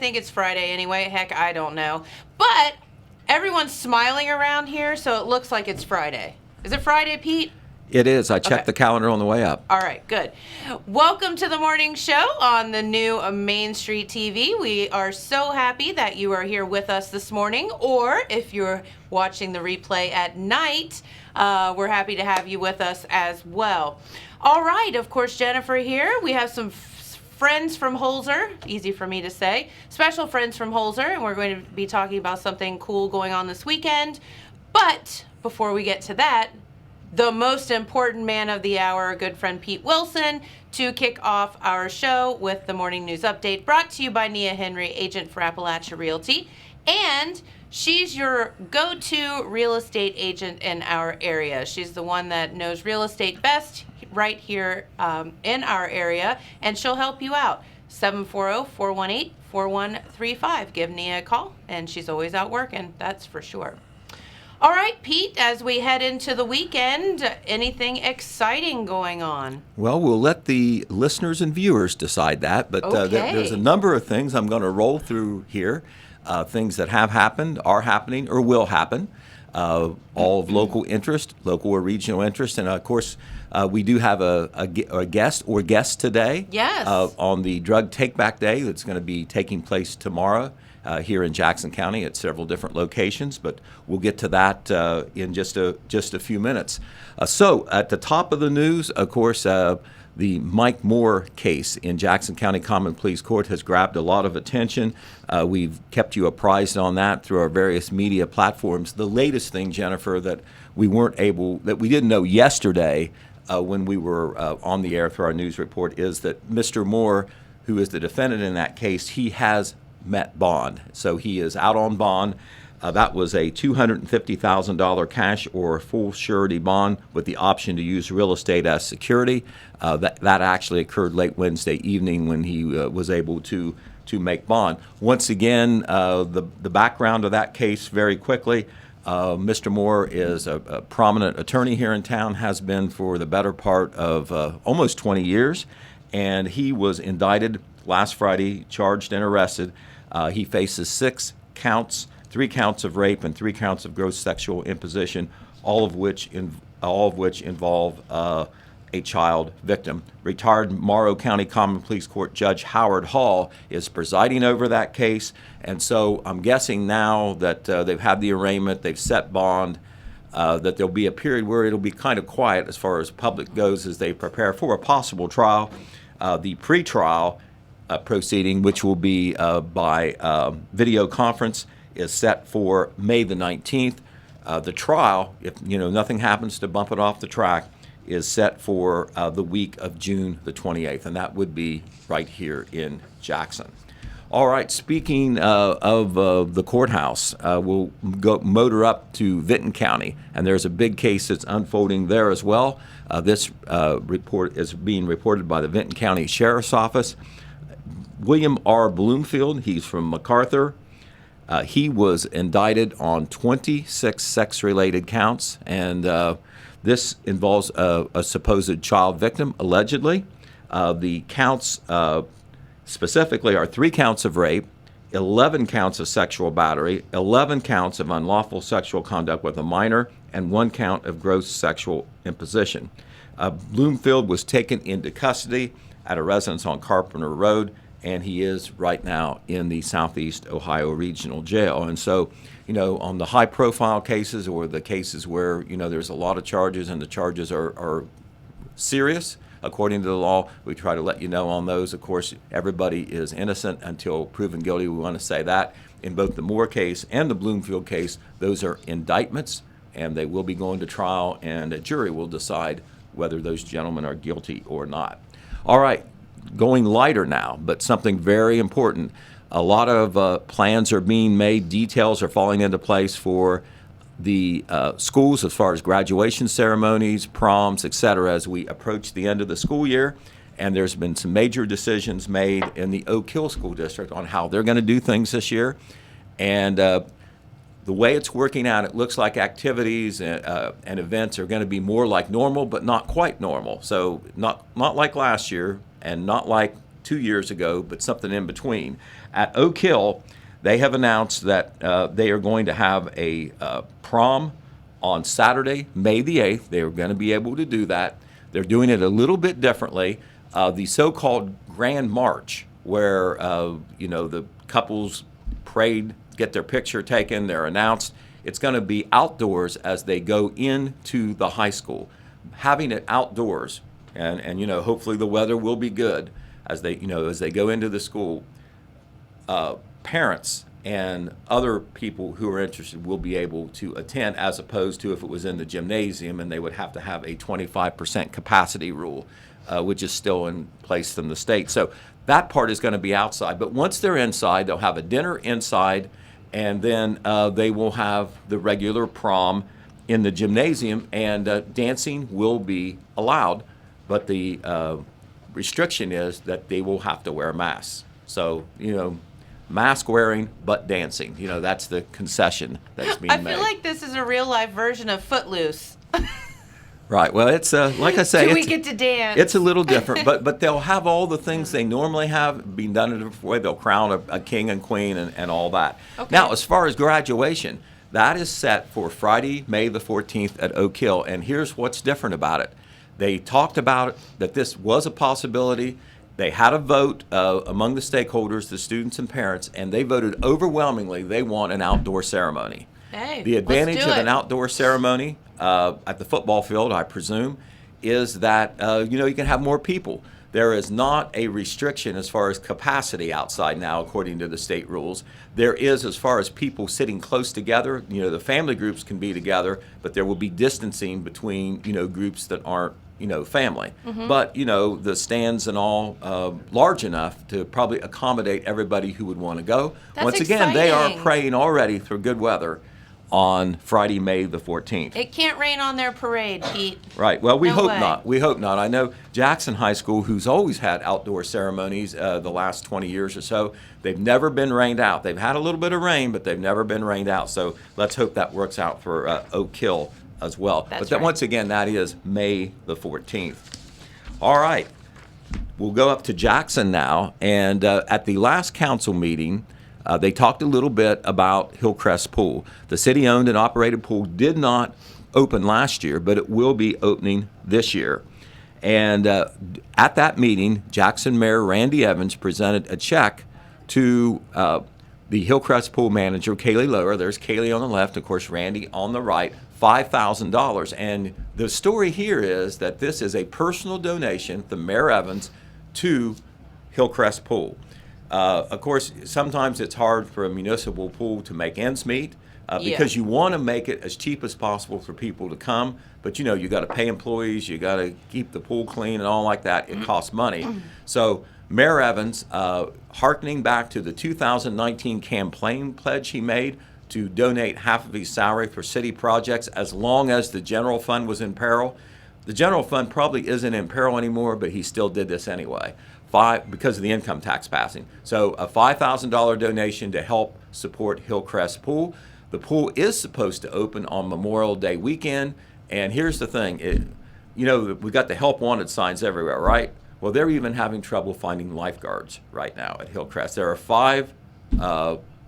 think it's Friday anyway. Heck, I don't know. But everyone's smiling around here, so it looks like it's Friday. Is it Friday, Pete? It is. I checked the calendar on the way up. All right, good. Welcome to the morning show on the new Main Street TV. We are so happy that you are here with us this morning, or if you're watching the replay at night, we're happy to have you with us as well. All right, of course, Jennifer here. We have some friends from Holzer, easy for me to say, special friends from Holzer, and we're going to be talking about something cool going on this weekend. But before we get to that, the most important man of the hour, good friend Pete Wilson, to kick off our show with the morning news update, brought to you by Nia Henry, agent for Appalachia Realty. And she's your go-to real estate agent in our area. She's the one that knows real estate best right here in our area, and she'll help you out. 740-418-4135. Give Nia a call, and she's always out working, that's for sure. All right, Pete, as we head into the weekend, anything exciting going on? Well, we'll let the listeners and viewers decide that, but there's a number of things I'm going to roll through here, things that have happened, are happening, or will happen, all of local interest, local or regional interest, and of course, we do have a guest or guests today. Yes. On the Drug Take-Back Day that's going to be taking place tomorrow. Here in Jackson County at several different locations, but we'll get to that in just a few minutes. So at the top of the news, of course, the Mike Moore case in Jackson County Common Pleas Court has grabbed a lot of attention. We've kept you apprised on that through our various media platforms. The latest thing, Jennifer, that we didn't know yesterday when we were on the air through our news report is that Mr. Moore, who is the defendant in that case, he has met bond. So he is out on bond. That was a $250,000 cash or full surety bond with the option to use real estate as security. That actually occurred late Wednesday evening when he was able to make bond. Once again, the background of that case very quickly. Mr. Moore is a prominent attorney here in town, has been for the better part of almost 20 years, and he was indicted last Friday, charged and arrested. He faces 6 counts, 3 counts of rape and 3 counts of gross sexual imposition, all of which involve a child victim. Retired Morrow County Common Pleas Court Judge Howard Hall is presiding over that case, and so I'm guessing now that they've had the arraignment, they've set bond, that there'll be a period where it'll be kind of quiet as far as public goes as they prepare for a possible trial. The pretrial proceeding, which will be by video conference, is set for May the 19th. The trial, if nothing happens to bump it off the track, is set for the week of June the 28th, and that would be right here in Jackson. All right, speaking of the courthouse, we'll go motor up to Vinton County, and there's a big case that's unfolding there as well. This report is being reported by the Vinton County Sheriff's Office. William R. Bloomfield, he's from MacArthur. He was indicted on 26 sex-related counts, and this involves a supposed child victim, allegedly. The counts specifically are 3 counts of rape, 11 counts of sexual battery, 11 counts of unlawful sexual conduct with a minor, and 1 count of gross sexual imposition. Bloomfield was taken into custody at a residence on Carpenter Road, and he is right now in the Southeast Ohio Regional Jail. And so, on the high-profile cases or the cases where, there's a lot of charges and the charges are serious, according to the law, we try to let you know on those. Of course, everybody is innocent until proven guilty. We want to say that. In both the Moore case and the Bloomfield case, those are indictments, and they will be going to trial, and a jury will decide whether those gentlemen are guilty or not. All right. Going lighter now, but something very important. A lot of plans are being made, details are falling into place for the schools as far as graduation ceremonies, proms, etc. as we approach the end of the school year. And there's been some major decisions made in the Oak Hill School District on how they're going to do things this year. And the way it's working out, it looks like activities and events are going to be more like normal, but not quite normal. So not like last year, and not like 2 years ago, but something in between. At Oak Hill, they have announced that they are going to have a prom on Saturday, May the 8th. They are going to be able to do that. They're doing it a little bit differently. The so-called Grand March, where the couples parade, get their picture taken, they're announced. It's going to be outdoors as they go into the high school. Having it outdoors, and hopefully the weather will be good as they go into the school. Parents and other people who are interested will be able to attend, as opposed to if it was in the gymnasium and they would have to have a 25% capacity rule, which is still in place in the state. So that part is going to be outside. But once they're inside, they'll have a dinner inside, and then they will have the regular prom in the gymnasium, and dancing will be allowed, but the restriction is that they will have to wear masks. So, mask wearing, but dancing. That's the concession that's being made. I feel like this is a real life version of Footloose. Right. Well, it's like I say, Do we get to dance? It's a little different, but they'll have all the things they normally have being done in a different way. They'll crown a king and queen and all that. Okay. Now, as far as graduation, that is set for Friday, May the 14th at Oak Hill. And here's what's different about it. They talked about it, that this was a possibility. They had a vote among the stakeholders, the students and parents, and they voted overwhelmingly they want an outdoor ceremony. Hey, the advantage let's do of it. an outdoor ceremony at the football field, I presume, is that you can have more people. There is not a restriction as far as capacity outside now, according to the state rules. There is as far as people sitting close together. The family groups can be together, but there will be distancing between groups that aren't family. Mm-hmm. But the stands and all large enough to probably accommodate everybody who would want to go. That's Once again, they are exciting. praying already for good weather on Friday, May the 14th. It can't rain on their parade, Pete. Right. Well, we No hope way. not. We hope not. I know Jackson High School, who's always had outdoor ceremonies the last 20 years or so, they've never been rained out. They've had a little bit of rain, but they've never been rained out. So let's hope that works out for Oak Hill as well. That's but then right. once again, that is May the 14th. All right. We'll go up to Jackson now. And at the last council meeting, they talked a little bit about Hillcrest Pool. The city-owned and operated pool did not open last year, but it will be opening this year. And at that meeting, Jackson Mayor Randy Evans presented a check to the Hillcrest Pool manager, Kaylee Lower. There's Kaylee on the left, of course, Randy on the right, $5,000. And the story here is that this is a personal donation from Mayor Evans to Hillcrest Pool. Of course, sometimes it's hard for a municipal pool to make ends meet because you want to make it as cheap as possible for people to come. But you got to pay employees, you got to keep the pool clean and all like that. It costs money. So Mayor Evans, hearkening back to the 2019 campaign pledge he made to donate half of his salary for city projects as long as the general fund was in peril. The general fund probably isn't in peril anymore, but he still did this anyway. Because of the income tax passing. So a $5,000 donation to help support Hillcrest Pool. The pool is supposed to open on Memorial Day weekend. And here's the thing, we got the help wanted signs everywhere, right? Well, they're even having trouble finding lifeguards right now at Hillcrest. There are 5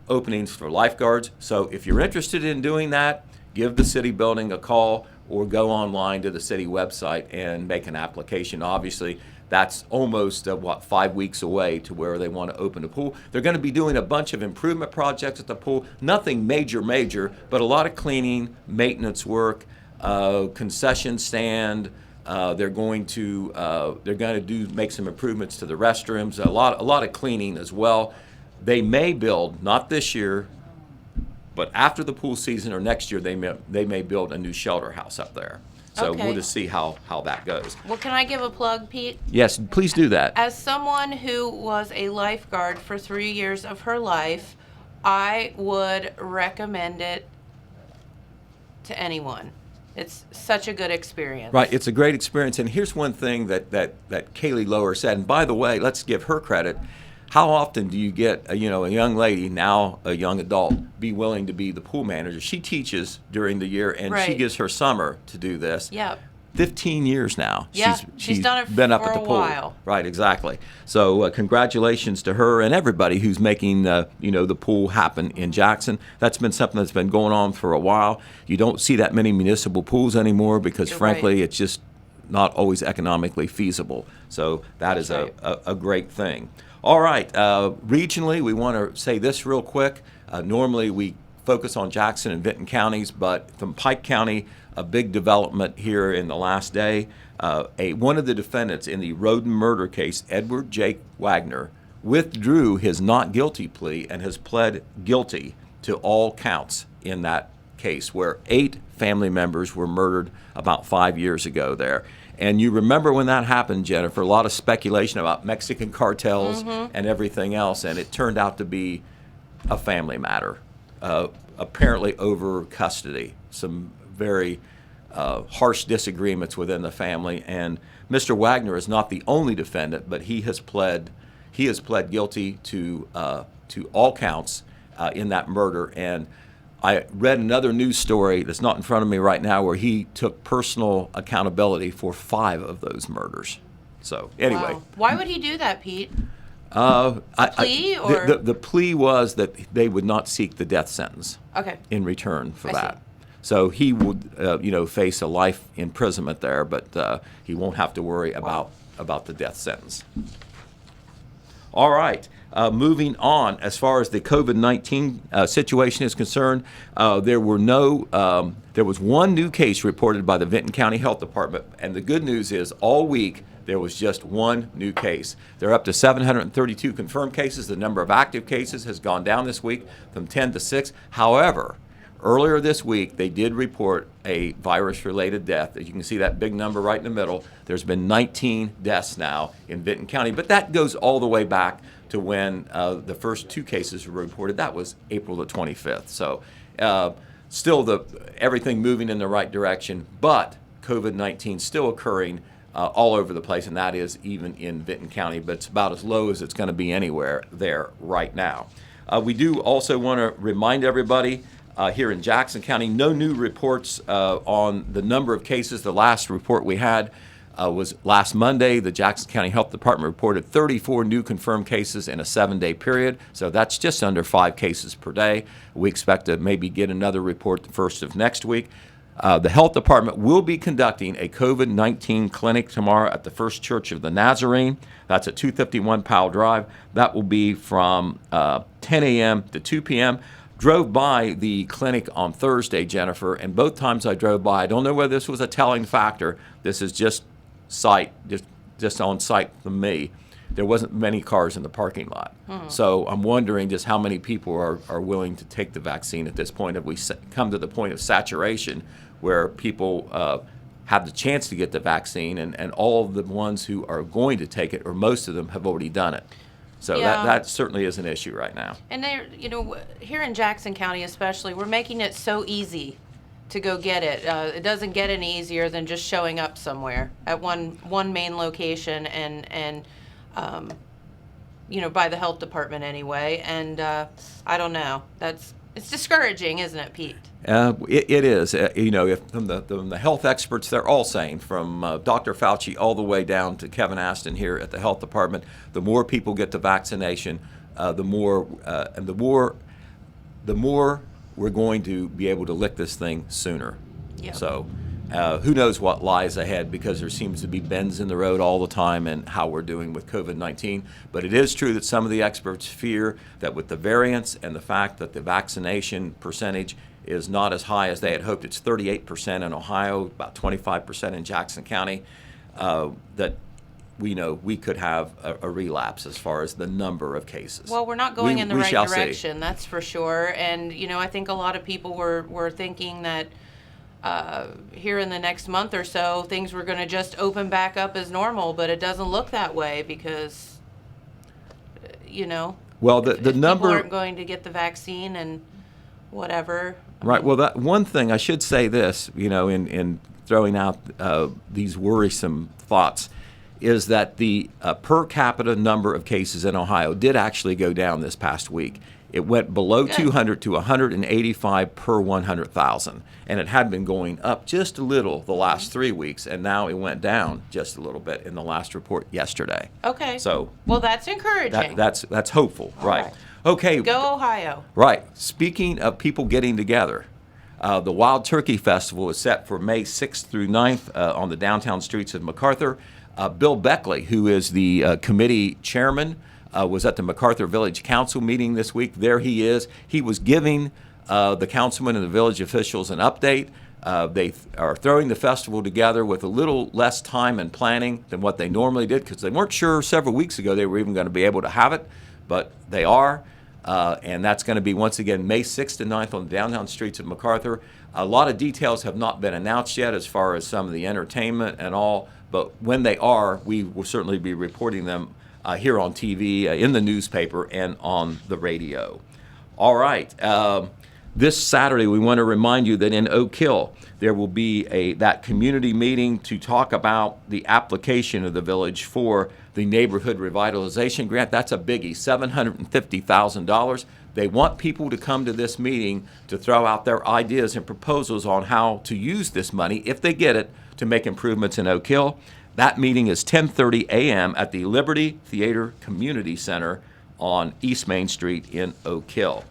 openings for lifeguards. So if you're interested in doing that, give the city building a call or go online to the city website and make an application. Obviously, that's almost, 5 weeks away to where they want to open a pool. They're going to be doing a bunch of improvement projects at the pool. Nothing major, but a lot of cleaning, maintenance work, concession stand. They're going to make some improvements to the restrooms. A lot of cleaning as well. They may build, not this year, but after the pool season or next year, they may build a new shelter house up there. So Okay. we'll just see how that goes. Well, can I give a plug, Pete? Yes, please do that. As someone who was a lifeguard for 3 years of her life, I would recommend it to anyone. It's such a good experience. Right, it's a great experience. And here's one thing that Kaylee Lower said. And by the way, let's give her credit. How often do you get a young lady, now a young adult, be willing to be the pool manager? She teaches during the year, and she Right. gives her summer to do this. Yep. 15 years now. Yeah, she's done it been up for at the a pool. while. Right, exactly. So congratulations to her and everybody who's making the pool happen in Jackson. That's been something that's been going on for a while. You don't see that many municipal pools anymore because, You're frankly, right. it's just not always economically feasible. So that That's is right. a great thing. All right, regionally, we want to say this real quick. Normally, we focus on Jackson and Vinton counties, but from Pike County, a big development here in the last day. One of the defendants in the Roden murder case, Edward Jake Wagner, withdrew his not guilty plea and has pled guilty to all counts in that case, where 8 family members were murdered about 5 years ago there. And you remember when that happened, Jennifer, a lot of speculation about Mexican cartels and everything else, and it turned out to be a family matter, apparently over custody. Some very harsh disagreements within the family, and Mr. Wagner is not the only defendant, but he has pled guilty to all counts in that murder. And I read another news story that's not in front of me right now where he took personal accountability for 5 of those murders. So anyway, Wow. Why would he do that, Pete? plea or the plea was that they would not seek the death sentence okay? in return for I that. see. So he would, face a life imprisonment there, but he won't have to worry about the death sentence. All right. Moving on, as far as the COVID-19 situation is concerned, there was one new case reported by the Vinton County Health Department, and the good news is all week there was just one new case. They're up to 732 confirmed cases. The number of active cases has gone down this week from 10 to 6. However, earlier this week, they did report a virus-related death. As you can see that big number right in the middle. There's been 19 deaths now in Vinton County, but that goes all the way back to when the first 2 cases were reported. That was April the 25th. So still everything moving in the right direction, but COVID-19 still occurring all over the place, and that is even in Vinton County, but it's about as low as it's going to be anywhere there right now. We do also want to remind everybody here in Jackson County, no new reports on the number of cases. The last report we had was last Monday. The Jackson County Health Department reported 34 new confirmed cases in a 7-day period, so that's just under 5 cases per day. We expect to maybe get another report the first of next week. The Health Department will be conducting a COVID-19 clinic tomorrow at the First Church of the Nazarene. That's at 251 Powell Drive. That will be from 10 a.m. to 2 p.m. Drove by the clinic on Thursday, Jennifer, and both times I drove by, I don't know whether this was a telling factor. This is just on site from me. There wasn't many cars in the parking lot. So I'm wondering just how many people are willing to take the vaccine at this point. Have we come to the point of saturation where people have the chance to get the vaccine, and all of the ones who are going to take it, or most of them, have already done it? So Yeah. that certainly is an issue right now. And here in Jackson County especially, we're making it so easy to go get it. It doesn't get any easier than just showing up somewhere at one main location and by the health department anyway. And I don't know. It's discouraging, isn't it, Pete? It is. If from the health experts, they're all saying, from Dr. Fauci all the way down to Kevin Aston here at the health department, the more people get the vaccination, the more we're going to be able to lick this thing sooner. Yep. So who knows what lies ahead, because there seems to be bends in the road all the time in how we're doing with COVID-19. But it is true that some of the experts fear that with the variants and the fact that the vaccination percentage is not as high as they had hoped, it's 38% in Ohio, about 25% in Jackson County, that we could have a relapse as far as the number of cases. Well, we're not going in the right shall see. direction, that's for sure. And, I think a lot of people were thinking that here in the next month or so, things were going to just open back up as normal, but it doesn't look that way because, well, the if number people aren't going to get the vaccine and whatever. Right. Well, that one thing I should say this, in throwing out these worrisome thoughts, is that the per capita number of cases in Ohio did actually go down this past week. It went below Good. 200 to 185 per 100,000. And it had been going up just a little the last 3 weeks, and now it went down just a little bit in the last report yesterday. Okay. So well, that's encouraging. that's hopeful, right? right. Okay. Go Ohio. Right. Speaking of people getting together, the Wild Turkey Festival is set for May 6th through 9th on the downtown streets of MacArthur. Bill Beckley, who is the committee chairman, was at the MacArthur Village Council meeting this week. There he is. He was giving the councilman and the village officials an update. They are throwing the festival together with a little less time and planning than what they normally did, because they weren't sure several weeks ago they were even going to be able to have it, but they are. And that's going to be, once again, May 6th and 9th on the downtown streets of MacArthur. A lot of details have not been announced yet as far as some of the entertainment and all, but when they are, we will certainly be reporting them here on TV, in the newspaper, and on the radio. All right. This Saturday, we want to remind you that in Oak Hill, there will be that community meeting to talk about the application of the village for the neighborhood revitalization grant. That's a biggie, $750,000. They want people to come to this meeting to throw out their ideas and proposals on how to use this money, if they get it, to make improvements in Oak Hill. That meeting is 10:30 a.m. at the Liberty Theater Community Center on East Main Street in Oak Hill.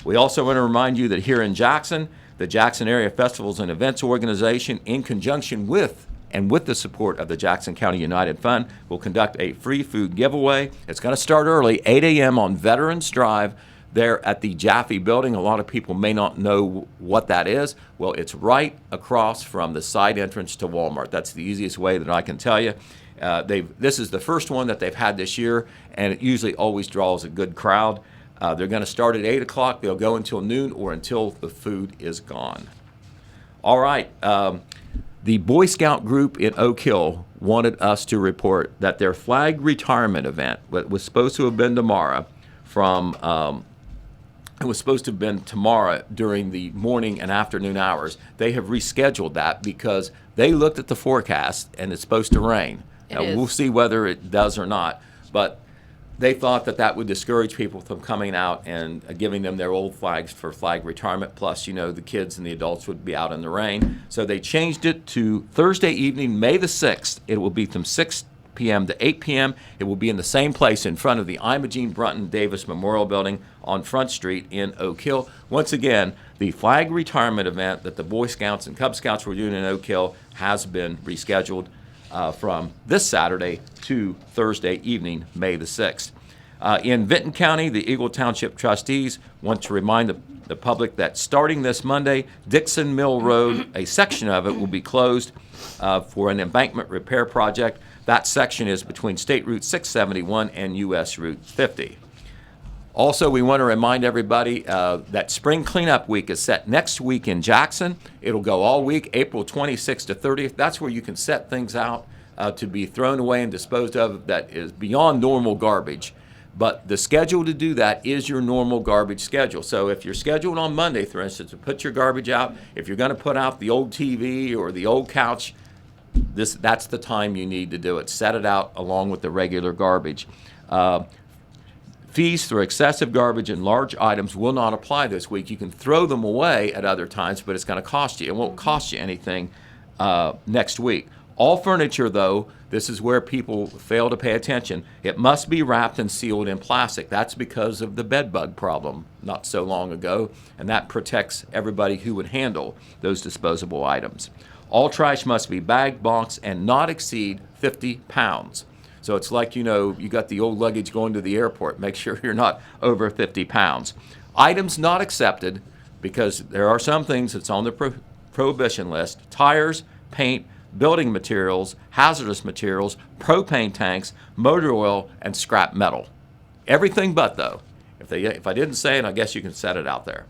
We also want to remind you that here in Jackson, the Jackson Area Festivals and Events Organization, in conjunction with the support of the Jackson County United Fund, will conduct a free food giveaway. It's going to start early, 8 a.m. on Veterans Drive there at the Jaffe Building. A lot of people may not know what that is. Well, it's right across from the side entrance to Walmart. That's the easiest way that I can tell you. This is the first one that they've had this year, and it usually always draws a good crowd. They're going to start at 8 o'clock. They'll go until noon or until the food is gone. All right. The Boy Scout group in Oak Hill wanted us to report that their flag retirement event, what was supposed to have been tomorrow, it was supposed to have been tomorrow during the morning and afternoon hours. They have rescheduled that because they looked at the forecast and it's supposed to rain. Now, we'll see whether it does or not, but they thought that would discourage people from coming out and giving them their old flags for flag retirement. Plus, the kids and the adults would be out in the rain. So they changed it to Thursday evening, May the 6th. It will be from 6 p.m. to 8 p.m. It will be in the same place in front of the Imogene Brunton Davis Memorial Building on Front Street in Oak Hill. Once again, the flag retirement event that the Boy Scouts and Cub Scouts were doing in Oak Hill has been rescheduled from this Saturday to Thursday evening, May the 6th. In Vinton County, the Eagle Township trustees want to remind the public that starting this Monday, Dixon Mill Road, a section of it will be closed for an embankment repair project. That section is between State Route 671 and U.S. Route 50. Also, we want to remind everybody that Spring Cleanup Week is set next week in Jackson. It'll go all week, April 26th to 30th. That's where you can set things out to be thrown away and disposed of that is beyond normal garbage. But the schedule to do that is your normal garbage schedule. So if you're scheduled on Monday, for instance, to put your garbage out, if you're going to put out the old TV or the old couch, that's the time you need to do it. Set it out along with the regular garbage. Fees for excessive garbage and large items will not apply this week. You can throw them away at other times, but it's going to cost you. It won't cost you anything next week. All furniture, though, this is where people fail to pay attention. It must be wrapped and sealed in plastic. That's because of the bed bug problem not so long ago, and that protects everybody who would handle those disposable items. All trash must be bagged, boxed, and not exceed 50 pounds. So it's like, you got the old luggage going to the airport. Make sure you're not over 50 pounds. Items not accepted, because there are some things that's on the prohibition list: tires, paint, building materials, hazardous materials, propane tanks, motor oil, and scrap metal. Everything but, though. If I didn't say it, I guess you can set it out there.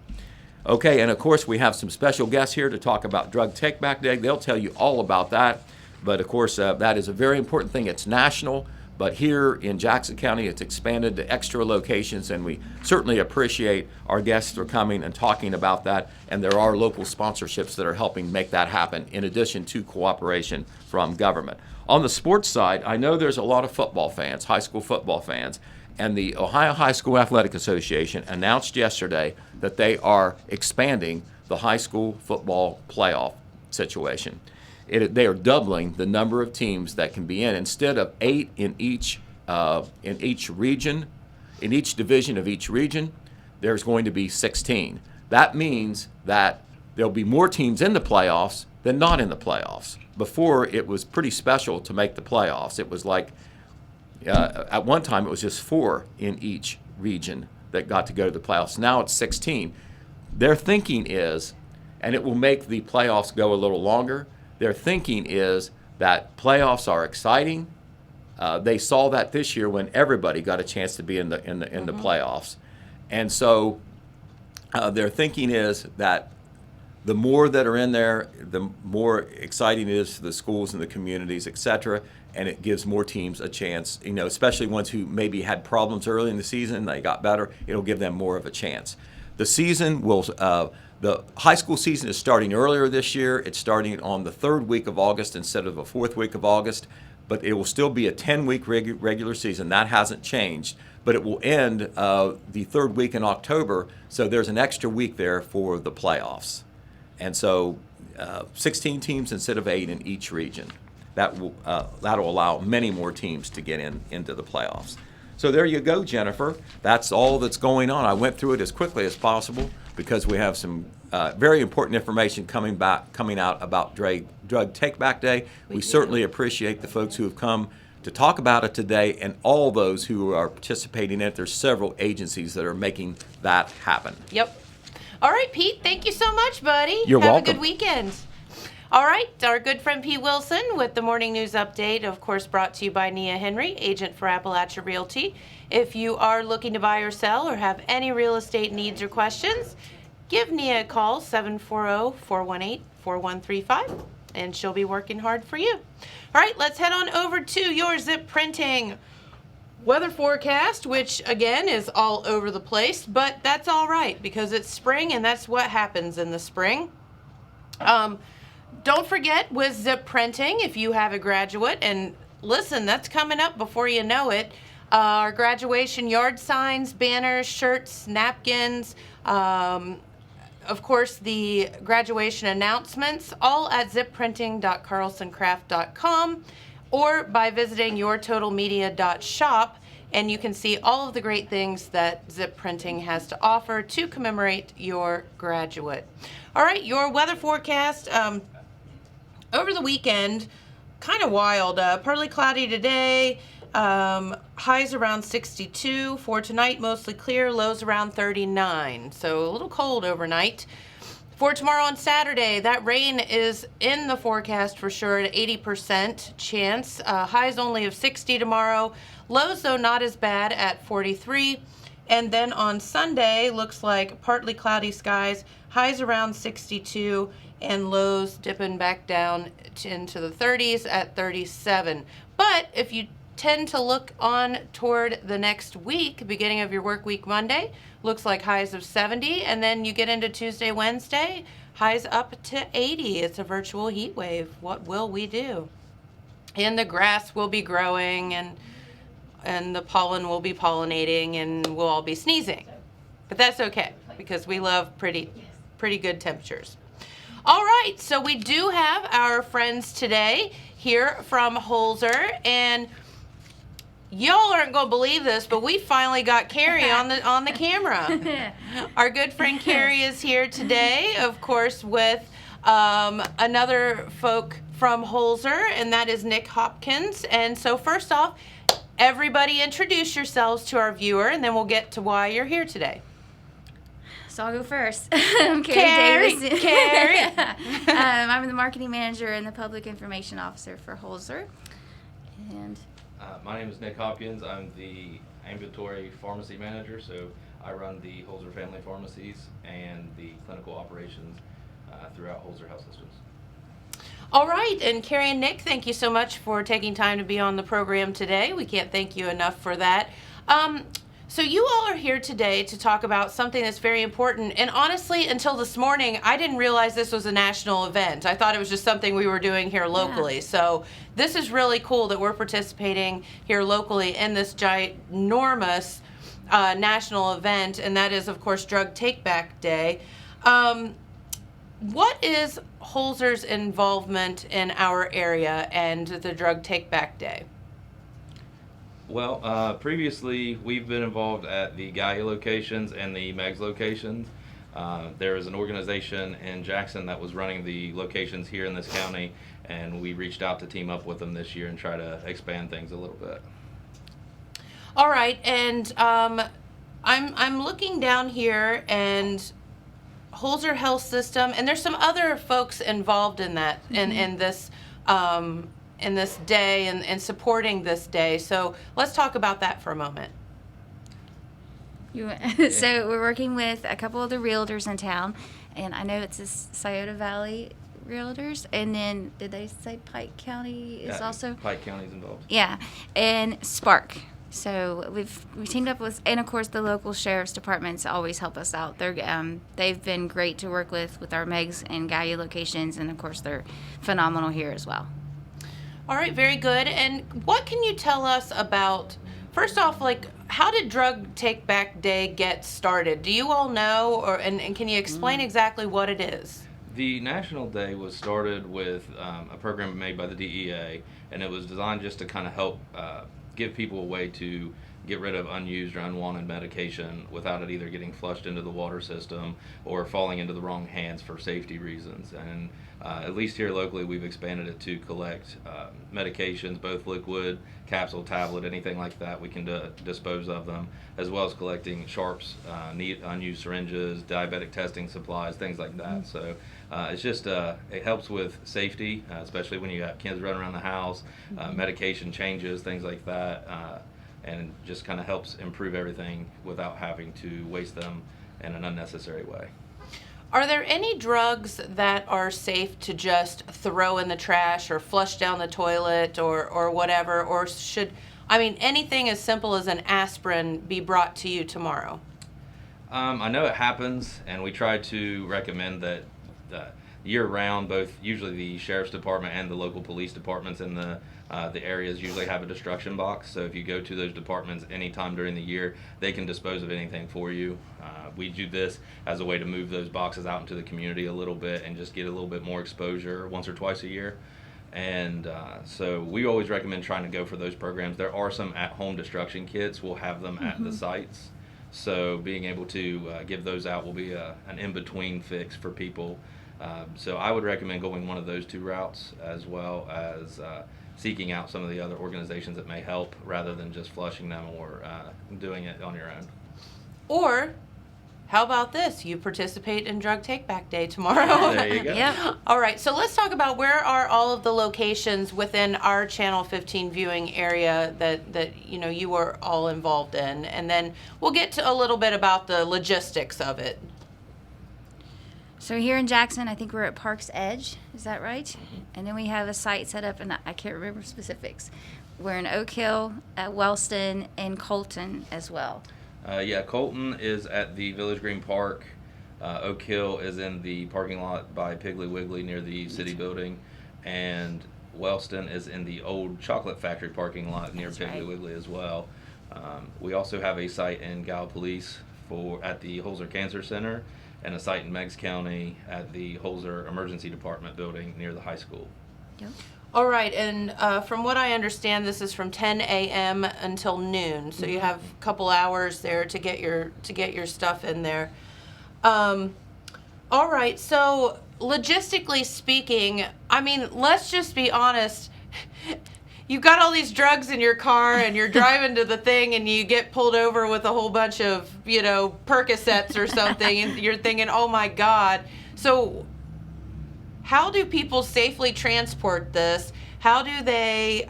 Okay, and of course we have some special guests here to talk about Drug Take Back Day. They'll tell you all about that. But of course, that is a very important thing. It's national, but here in Jackson County, it's expanded to extra locations, and we certainly appreciate our guests for coming and talking about that. And there are local sponsorships that are helping make that happen, in addition to cooperation from government. On the sports side, I know there's a lot of football fans, high school football fans, And the Ohio High School Athletic Association announced yesterday that they are expanding the high school football playoff situation. They are doubling the number of teams that can be in. Instead of 8 in each region, in each division of each region, there's going to be 16. That means that there'll be more teams in the playoffs than not in the playoffs. Before, it was pretty special to make the playoffs. It was like, at one time, it was just 4 in each region that got to go to the playoffs. Now it's 16. Their thinking is, and it will make the playoffs go a little longer, their thinking is that playoffs are exciting. They saw that this year when everybody got a chance to be in the playoffs. And so their thinking is that the more that are in there, the more exciting it is to the schools and the communities, et cetera, and it gives more teams a chance, especially ones who maybe had problems early in the season, they got better, it'll give them more of a chance. The season will, the high school season is starting earlier this year. It's starting on the 3rd week of August instead of the 4th week of August, but it will still be a 10-week regular season. That hasn't changed. But it will end the 3rd week in October, so there's an extra week there for the playoffs. And so 16 teams instead of 8 in each region. That'll allow many more teams to get into the playoffs. So there you go, Jennifer. That's all that's going on. I went through it as quickly as possible because we have some very important information coming out about Drug Take Back Day. We certainly appreciate the folks who have come to talk about it today and all those who are participating in it. There's several agencies that are making that happen. Yep. All right, Pete, thank you so much, buddy. You're welcome. Have a good weekend. All right, our good friend Pete Wilson with the morning news update, of course, brought to you by Nia Henry, agent for Appalachia Realty. If you are looking to buy or sell or have any real estate needs or questions, give Nia a call, 740-418-4135, and she'll be working hard for you. All right, let's head on over to your Zip Printing weather forecast, which again is all over the place, but that's all right because it's spring and that's what happens in the spring. Don't forget with Zip Printing, if you have a graduate, and listen, that's coming up before you know it, our graduation yard signs, banners, shirts, napkins, of course, the graduation announcements, all at zipprinting.carlsoncraft.com or by visiting yourtotalmedia.shop, and you can see all of the great things that Zip Printing has to offer to commemorate your graduate. All right, your weather forecast over the weekend, kind of wild. Partly cloudy today, highs around 62. For tonight, mostly clear, lows around 39. So a little cold overnight. For tomorrow on Saturday, that rain is in the forecast for sure, at 80% chance. Highs only of 60 tomorrow. Lows, though, not as bad at 43. And then on Sunday, looks like partly cloudy skies, highs around 62, and lows dipping back down into the 30s at 37. But if you tend to look on toward the next week, beginning of your work week Monday, looks like highs of 70, and then you get into Tuesday, Wednesday, highs up to 80. It's a virtual heat wave. What will we do? And the grass will be growing, and the pollen will be pollinating, and we'll all be sneezing. But that's okay, because we love pretty good temperatures. All right, so we do have our friends today here from Holzer, and y'all aren't going to believe this, but we finally got Carrie on the camera. Our good friend Carrie is here today, of course, with another folk from Holzer, and that is Nick Hopkins. And so first off, everybody introduce yourselves to our viewer, and then we'll get to why you're here today. So I'll go first. I'm Carrie Davis. Carrie. I'm the marketing manager and the public information officer for Holzer. And my name is Nick Hopkins. I'm the ambulatory pharmacy manager, so I run the Holzer family pharmacies and the clinical operations throughout Holzer Health Systems. All right, and Carrie and Nick, thank you so much for taking time to be on the program today. We can't thank you enough for that. So you all are here today to talk about something that's very important. And honestly, until this morning, I didn't realize this was a national event. I thought it was just something we were doing here locally. Yeah. So this is really cool that we're participating here locally in this ginormous national event, and that is, of course, Drug Take Back Day. What is Holzer's involvement in our area and the Drug Take Back Day? Well, previously we've been involved at the Gaia locations and the Megs locations. There is an organization in Jackson that was running the locations here in this county, and we reached out to team up with them this year and try to expand things a little bit. All right, and I'm looking down here, and Holzer Health System, and there's some other folks involved in that, in this day and supporting this day. So let's talk about that for a moment. So we're working with a couple of the realtors in town, and I know it's the Scioto Valley Realtors, and then did they say Pike County is also? Pike County's involved. Yeah, and Spark. So we teamed up with, and of course the local sheriff's departments always help us out. They've been great to work with our Megs and Gaia locations, and of course they're phenomenal here as well. All right, very good. And what can you tell us about, first off, like, how did Drug Take Back Day get started? Do you all know, and can you explain exactly what it is? The National Day was started with a program made by the DEA, and it was designed just to kind of help give people a way to get rid of unused or unwanted medication without it either getting flushed into the water system or falling into the wrong hands for safety reasons. And at least here locally, we've expanded it to collect medications, both liquid, capsule, tablet, anything like that. We can dispose of them, as well as collecting sharps, unused syringes, diabetic testing supplies, things like that. So it's just, it helps with safety, especially when you have kids running around the house, medication changes, things like that. And just kind of helps improve everything without having to waste them in an unnecessary way. Are there any drugs that are safe to just throw in the trash or flush down the toilet or whatever? Or should, anything as simple as an aspirin be brought to you tomorrow? I know it happens, and we try to recommend that year-round, both usually the sheriff's department and the local police departments in the areas usually have a destruction box. So if you go to those departments anytime during the year, they can dispose of anything for you. We do this as a way to move those boxes out into the community a little bit and just get a little bit more exposure once or twice a year. And so we always recommend trying to go for those programs. There are some at-home destruction kits. We'll have them at the sites. So being able to give those out will be an in-between fix for people. So I would recommend going one of those two routes, as well as seeking out some of the other organizations that may help rather than just flushing them or doing it on your own. Or how about this? You participate in Drug Take Back Day tomorrow. There you go. Yep. All right, so let's talk about where are all of the locations within our Channel 15 viewing area that you are all involved in, and then we'll get to a little bit about the logistics of it. So here in Jackson, I think we're at Park's Edge. Is that right? And then we have a site set up, and I can't remember specifics. We're in Oak Hill, at Wellston, and Colton as well. Colton is at the Village Green Park. Oak Hill is in the parking lot by Piggly Wiggly near the city building. And Wellston is in the old chocolate factory parking lot near Piggly Wiggly as well. We also have a site in Gallipolis at the Holzer Cancer Center, and a site in Meigs County at the Holzer Emergency Department building near the high school. Yep. All right, and from what I understand, this is from 10 a.m. until noon, so you have a couple hours there to get your stuff in there. All right, so logistically speaking, let's just be honest. You've got all these drugs in your car, and you're driving to the thing, and you get pulled over with a whole bunch of, Percocets or something, and you're thinking, oh my God. So how do people safely transport this? How do they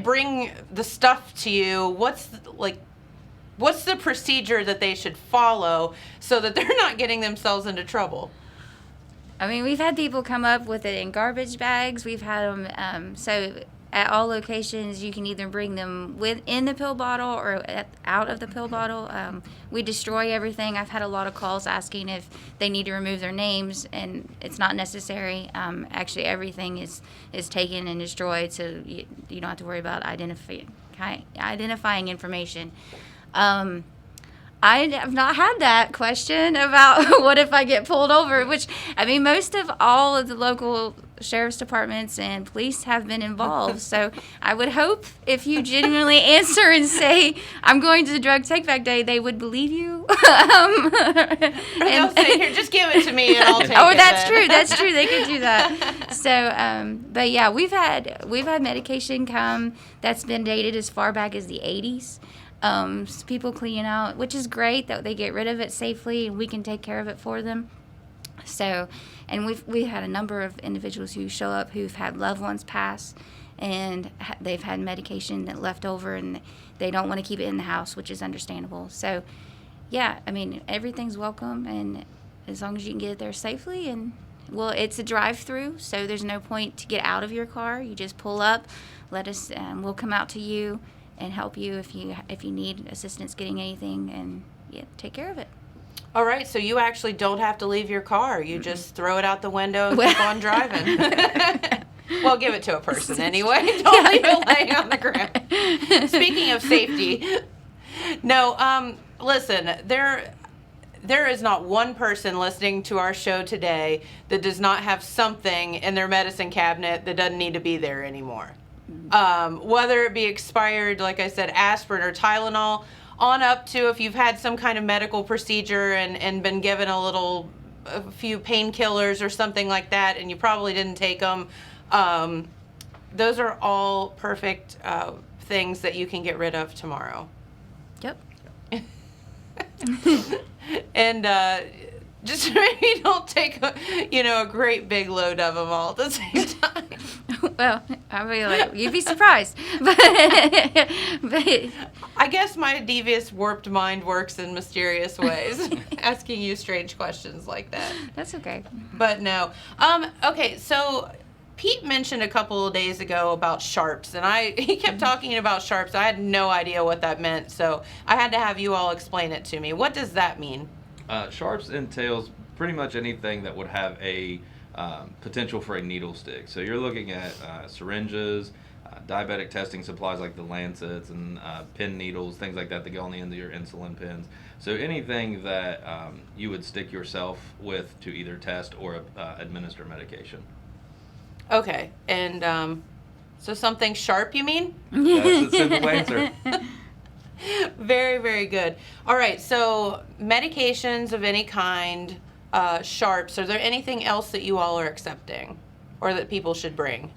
bring the stuff to you? What's the procedure that they should follow so that they're not getting themselves into trouble? We've had people come up with it in garbage bags. We've had them, so at all locations, you can either bring them within the pill bottle or out of the pill bottle. We destroy everything. I've had a lot of calls asking if they need to remove their names, and it's not necessary. Actually, everything is taken and destroyed, so you don't have to worry about identifying information. I have not had that question about what if I get pulled over, which, I mean, most of all of the local sheriff's departments and police have been involved. So I would hope if you genuinely answer and say, I'm going to the drug take-back day, they would believe you. They'll say, here, just give it to me and I'll take it. Oh, that's true. That's true. They could do that. So, but yeah, we've had medication come that's been dated as far back as the 80s. People clean out, which is great that they get rid of it safely and we can take care of it for them. So, and we've had a number of individuals who show up who've had loved ones pass, and they've had medication that left over, and they don't want to keep it in the house, which is understandable. So, yeah, I mean, everything's welcome, and as long as you can get it there safely, and well, it's a drive-through, so there's no point to get out of your car. You just pull up, let us, we'll come out to you and help you if you need assistance getting anything, and yeah, take care of it. All right, so you actually don't have to leave your car. You just throw it out the window and keep on driving. Well, give it to a person anyway. Don't leave it laying on the ground. Speaking of safety, no, listen, there is not one person listening to our show today that does not have something in their medicine cabinet that doesn't need to be there anymore. Whether it be expired, like I said, aspirin or Tylenol, on up to if you've had some kind of medical procedure and been given a few painkillers or something like that, and you probably didn't take them. Those are all perfect things that you can get rid of tomorrow. Yep. And just maybe don't take a great big load of them all at the same time. Well, I mean, like, you'd be surprised, but I guess my devious, warped mind works in mysterious ways, asking you strange questions like that. That's okay. But no. Okay, so Pete mentioned a couple of days ago about sharps, and he kept talking about sharps. I had no idea what that meant, so I had to have you all explain it to me. What does that mean? Sharps entails pretty much anything that would have a potential for a needle stick. So you're looking at syringes, diabetic testing supplies like the lancets and pin needles, things like that go on the end of your insulin pens. So anything that you would stick yourself with to either test or administer medication. Okay, and so something sharp, you mean? That's a simple answer. Very, very good. All right, so medications of any kind, sharps, are there anything else that you all are accepting or that people should bring?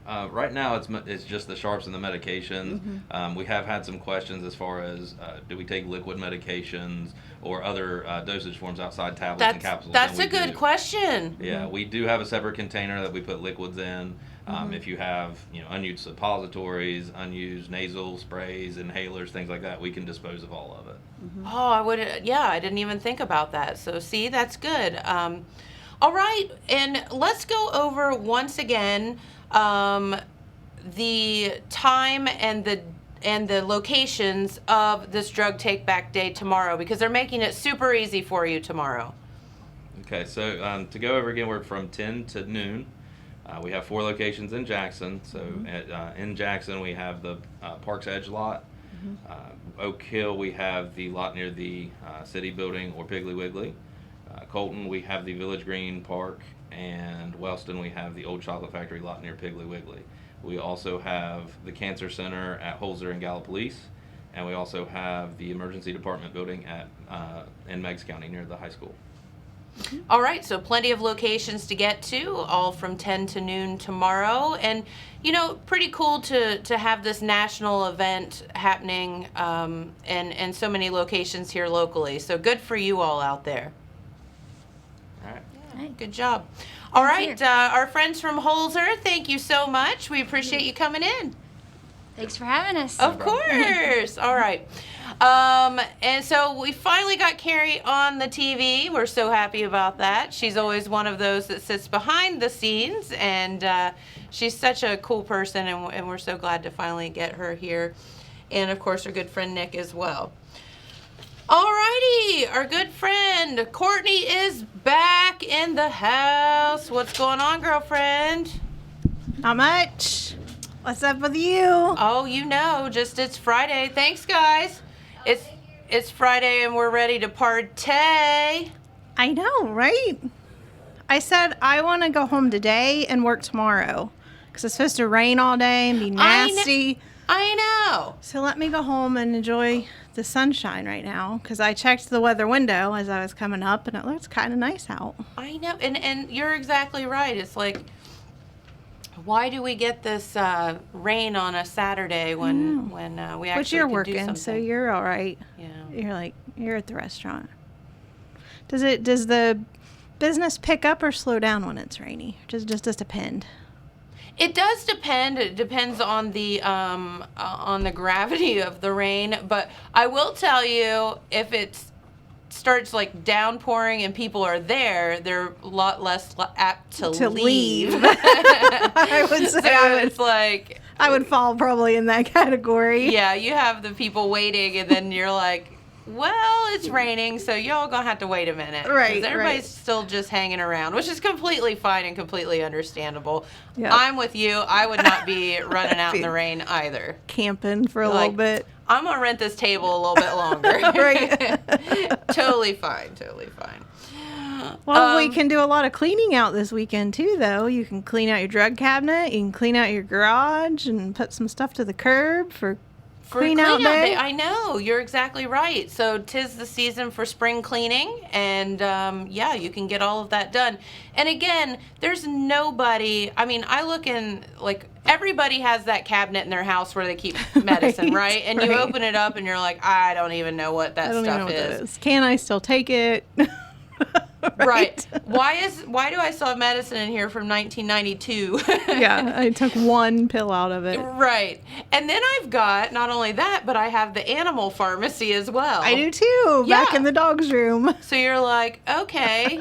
Right now, it's just the sharps and the medications. Mm-hmm. We have had some questions as far as do we take liquid medications or other dosage forms outside tablets and capsules. That's a good question. Yeah, we do have a separate container that we put liquids in. If you have unused suppositories, unused nasal sprays, inhalers, things like that, we can dispose of all of it. Mm-hmm. Oh, I didn't even think about that. So see, that's good. All right, and let's go over once again the time and the locations of this drug take back day tomorrow, because they're making it super easy for you tomorrow. Okay, so to go over again, we're from 10 to noon. We have 4 locations in Jackson. So in Jackson, we have the Parks Edge lot. Oak Hill, we have the lot near the City Building or Piggly Wiggly. Colton, we have the Village Green Park. And Wellston, we have the Old Chocolate Factory lot near Piggly Wiggly. We also have the Cancer Center at Holzer and Gallipolis. And we also have the Emergency Department building in Meigs County near the high school. All right, so plenty of locations to get to, all from 10 to noon tomorrow. And, pretty cool to have this national event happening and so many locations here locally. So good for you all out there. All right. Yeah, good job. All right, our friends from Holzer, thank you so much. We appreciate you coming in. Thanks for having us. Of course. All right. And so we finally got Carrie on the TV. We're so happy about that. She's always one of those that sits behind the scenes, and she's such a cool person, and we're so glad to finally get her here. And, of course, our good friend Nick as well. Alrighty, our good friend Courtney is back in the house. What's going on, girlfriend? Not much. What's up with you? Oh, you know, just it's Friday. Thanks, guys. It's Friday and we're ready to partay. I know, right? I said I want to go home today and work tomorrow because it's supposed to rain all day and be nasty. I know. So let me go home and enjoy the sunshine right now because I checked the weather window as I was coming up and it looks kind of nice out. I know, and you're exactly right. It's like, why do we get this rain on a Saturday when we actually But you're could working, do so something? you're all right. Yeah. You're at the restaurant. Does the business pick up or slow down when it's rainy? Just depend. It does depend. It depends on the gravity of the rain. But I will tell you, if it starts like downpouring and people are there, they're a lot less apt to leave. I would say So it's like I would fall probably in that category. yeah, you have the people waiting, and then you're like, well, it's raining, so y'all gonna have to wait a minute. 'Cause Right, everybody's right. still just hanging around, which is completely fine and completely understandable. Yep. I'm with you. I would not be running out in the rain either. Camping for a Like, little bit. I'm gonna rent this table a little bit longer. Right. Totally fine. Totally fine. Well, we can do a lot of cleaning out this weekend too, though. You can clean out your drug cabinet. You can clean out your garage and put some stuff to the curb for clean out day. I know, you're exactly right. So 'tis the season for spring cleaning, and yeah, you can get all of that done. And again, there's nobody. I mean, I look in like everybody has that cabinet in their house where they keep medicine, right? And you right. open it up, and you're like, I don't even know what that I don't even stuff know what that is. is. Can I still take it? Right. Why do I still have medicine in here from 1992? Yeah, I took one pill out of it. Right. And then I've got not only that, but I have the animal pharmacy as well. I do too. Back Yeah. in the dog's room. So you're like, okay.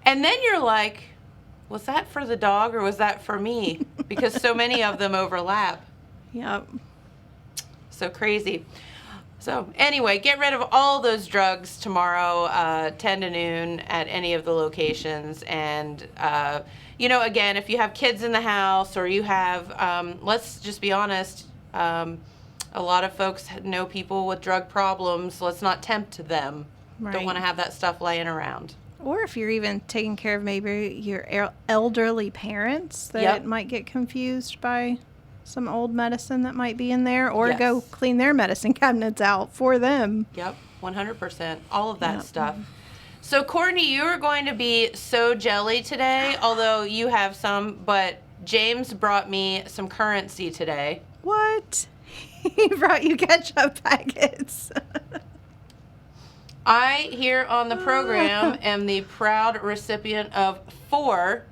And then you're like, was that for the dog or was that for me? Because so many of them overlap. Yep. So crazy. So anyway, get rid of all those drugs tomorrow, 10 to noon at any of the locations. And, you know, again, if you have kids in the house or you have, let's just be honest, a lot of folks know people with drug problems. Let's not tempt them. Right. Don't want to have that stuff laying around. Or if you're even taking care of maybe your elderly parents that Yep. might get confused by some old medicine that might be in there, or Yes. go clean their medicine cabinets out for them. Yep, 100%. All of that Yep. stuff. So, Courtney, you are going to be so jelly today, although you have some, but James brought me some currency today. What? He brought you ketchup packets. I, here on the program, am the proud recipient of 4,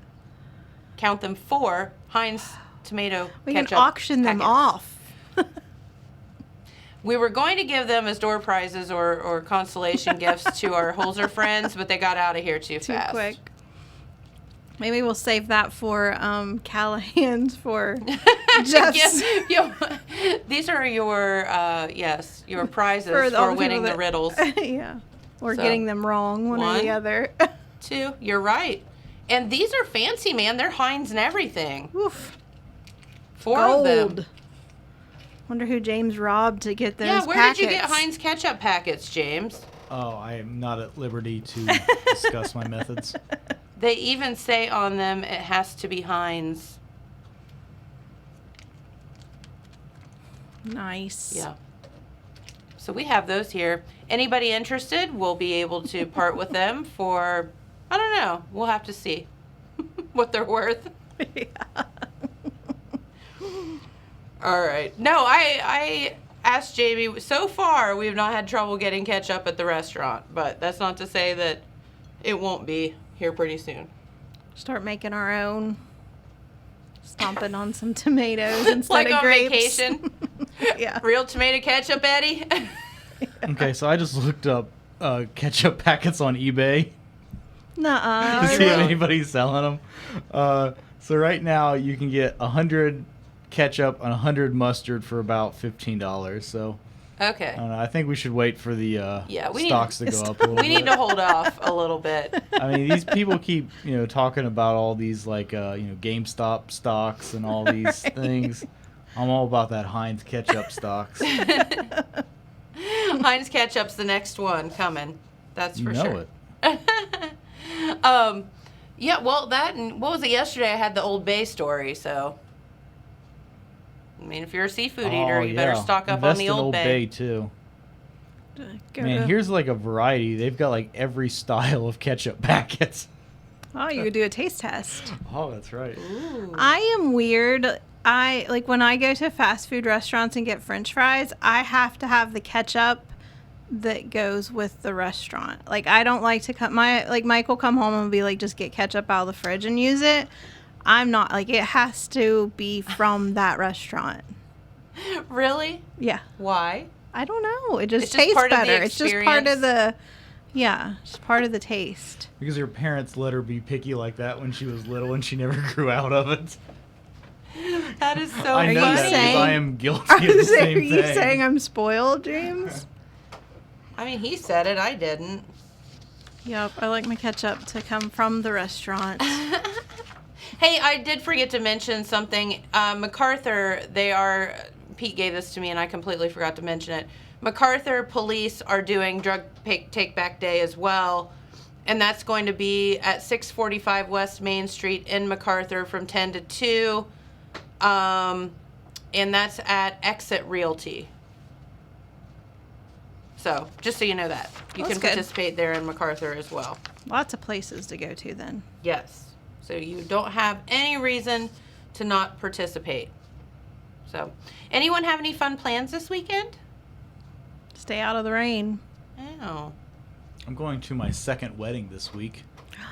count them 4, Heinz tomato We ketchup can auction them packets. off. We were going to give them as door prizes or consolation gifts to our Holzer friends, but they got out of here too Too fast. quick. Maybe we'll save that for Callahan's for Jeff's. These are your your prizes For all for the winning people the riddles. Yeah. Or So, getting them wrong, one or the one. other. 2, you're right. And these are fancy, man. They're Heinz and everything. Oof. 4 of them. Gold. Wonder who James robbed to get those Yeah, where packets. did you get Heinz ketchup packets, James? Oh, I am not at liberty to discuss my methods. They even say on them it has to be Heinz. Nice. Yeah. So we have those here. Anybody interested, we'll be able to part with them for, I don't know, we'll have to see what they're worth. All right. No, I asked Jamie, so far we have not had trouble getting ketchup at the restaurant, but that's not to say that it won't be here pretty soon. Start making our own. Stomping on some tomatoes instead Like of on grapes. vacation. Yeah. Real tomato ketchup, Eddie? Okay, so I just looked up ketchup packets on eBay Nuh-uh. to see if anybody's selling them. So right now you can get 100 ketchup and 100 mustard for about $15. So Okay. I don't know. I think we should wait for the we stocks to go up a little We bit. need to hold off a little bit. I mean, these people keep, talking about all these like, GameStop stocks and all these things. I'm all about that Heinz ketchup stocks. Heinz ketchup's the next one coming. That's for sure. It. Yeah, well, that and what was it yesterday? I had the Old Bay story, so. I mean, if you're a seafood eater, you better stock up Invest on the in Old Bay. too. Go Man, to- here's like a variety. They've got like every style of ketchup packets. Oh, you could do a taste test. Oh, that's right. Ooh. I am weird. I like when I go to fast food restaurants and get French fries, I have to have the ketchup that goes with the restaurant. Like I don't like to cut Mike will come home and be like, just get ketchup out of the fridge and use it. I'm not like it has to be from that restaurant. Really? Yeah. Why? I don't know. It just It's just tastes part of the better. It's just part of experience? just part of the taste. Because her parents let her be picky like that when she was little and she never grew out of it. That is so I know you that funny. because saying- I am guilty of the same Are you thing. saying I'm spoiled, James? I mean, he said it. I didn't. Yep, I like my ketchup to come from the restaurant. Hey, I did forget to mention something. MacArthur, Pete gave this to me and I completely forgot to mention it. MacArthur police are doing Drug Take Back Day as well. And that's going to be at 645 West Main Street in MacArthur from 10 to 2. And that's at Exit Realty. So, just so you know that. You That's can good. participate there in MacArthur as well. Lots of places to go to then. Yes. So you don't have any reason to not participate. So, anyone have any fun plans this weekend? Stay out of the rain. Oh. I'm going to my second wedding this week.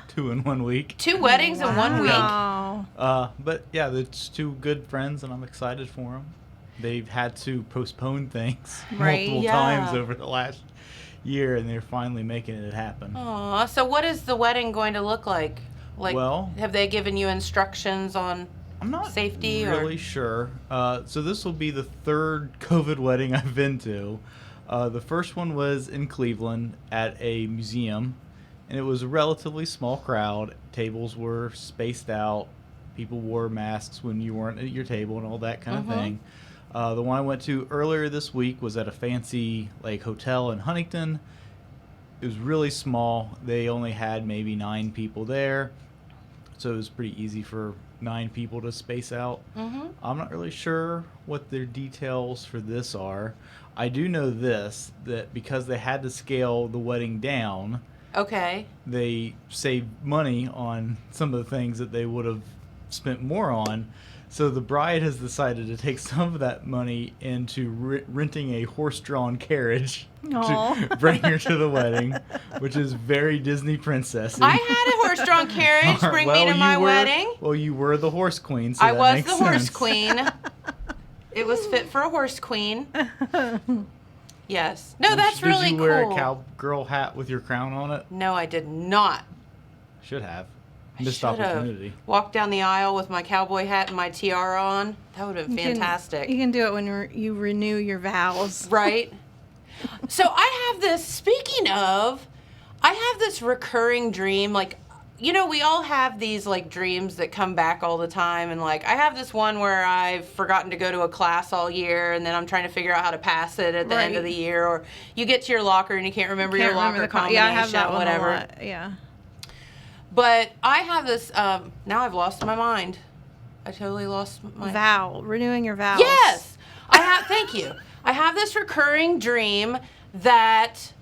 2 in 1 week. 2 weddings in 1 week. Wow. But yeah, it's 2 good friends and I'm excited for them. They've had to postpone things Right. multiple Yeah. times over the last year and they're finally making it happen. Aw, so what is the wedding going to look like? Like, Well- have they given you instructions on I'm not safety really or? sure. So this will be the 3rd COVID wedding I've been to. The first one was in Cleveland at a museum, and it was a relatively small crowd. Tables were spaced out. People wore masks when you weren't at your table and all that kind of thing. The one I went to earlier this week was at a fancy hotel in Huntington. It was really small. They only had maybe 9 people there, so it was pretty easy for 9 people to space out. Mm-hmm. I'm not really sure what their details for this are. I do know this, that because they had to scale the wedding down, Okay. they saved money on some of the things that they would have spent more on. So the bride has decided to take some of that money into renting a horse-drawn carriage Aw. to bring her to the wedding, which is very Disney princessy. I had a horse-drawn carriage bring me to Well, my you were- wedding. Well, you were the horse queen, so I that was makes the horse sense. queen. It was fit for a horse queen. Yes. No, Well, that's really Did you cool. wear a cowgirl hat with your crown on it? No, I did not. Should have. I Missed should've. opportunity. Walked down the aisle with my cowboy hat and my tiara on. That would have been You can- fantastic. You can do it when you renew your vows. Right? So I have this, speaking of, I have this recurring dream. Like, we all have these like dreams that come back all the time. And like, I have this one where I've forgotten to go to a class all year and then I'm trying to figure out how to pass it at the end of Right. the year. Or you get to your locker and you can't remember your locker combination, Yeah, I have that one whatever. a lot. Yeah. But I have this, now I've lost my mind. I totally lost my Renewing your vows. Yes, thank you. I have this recurring dream that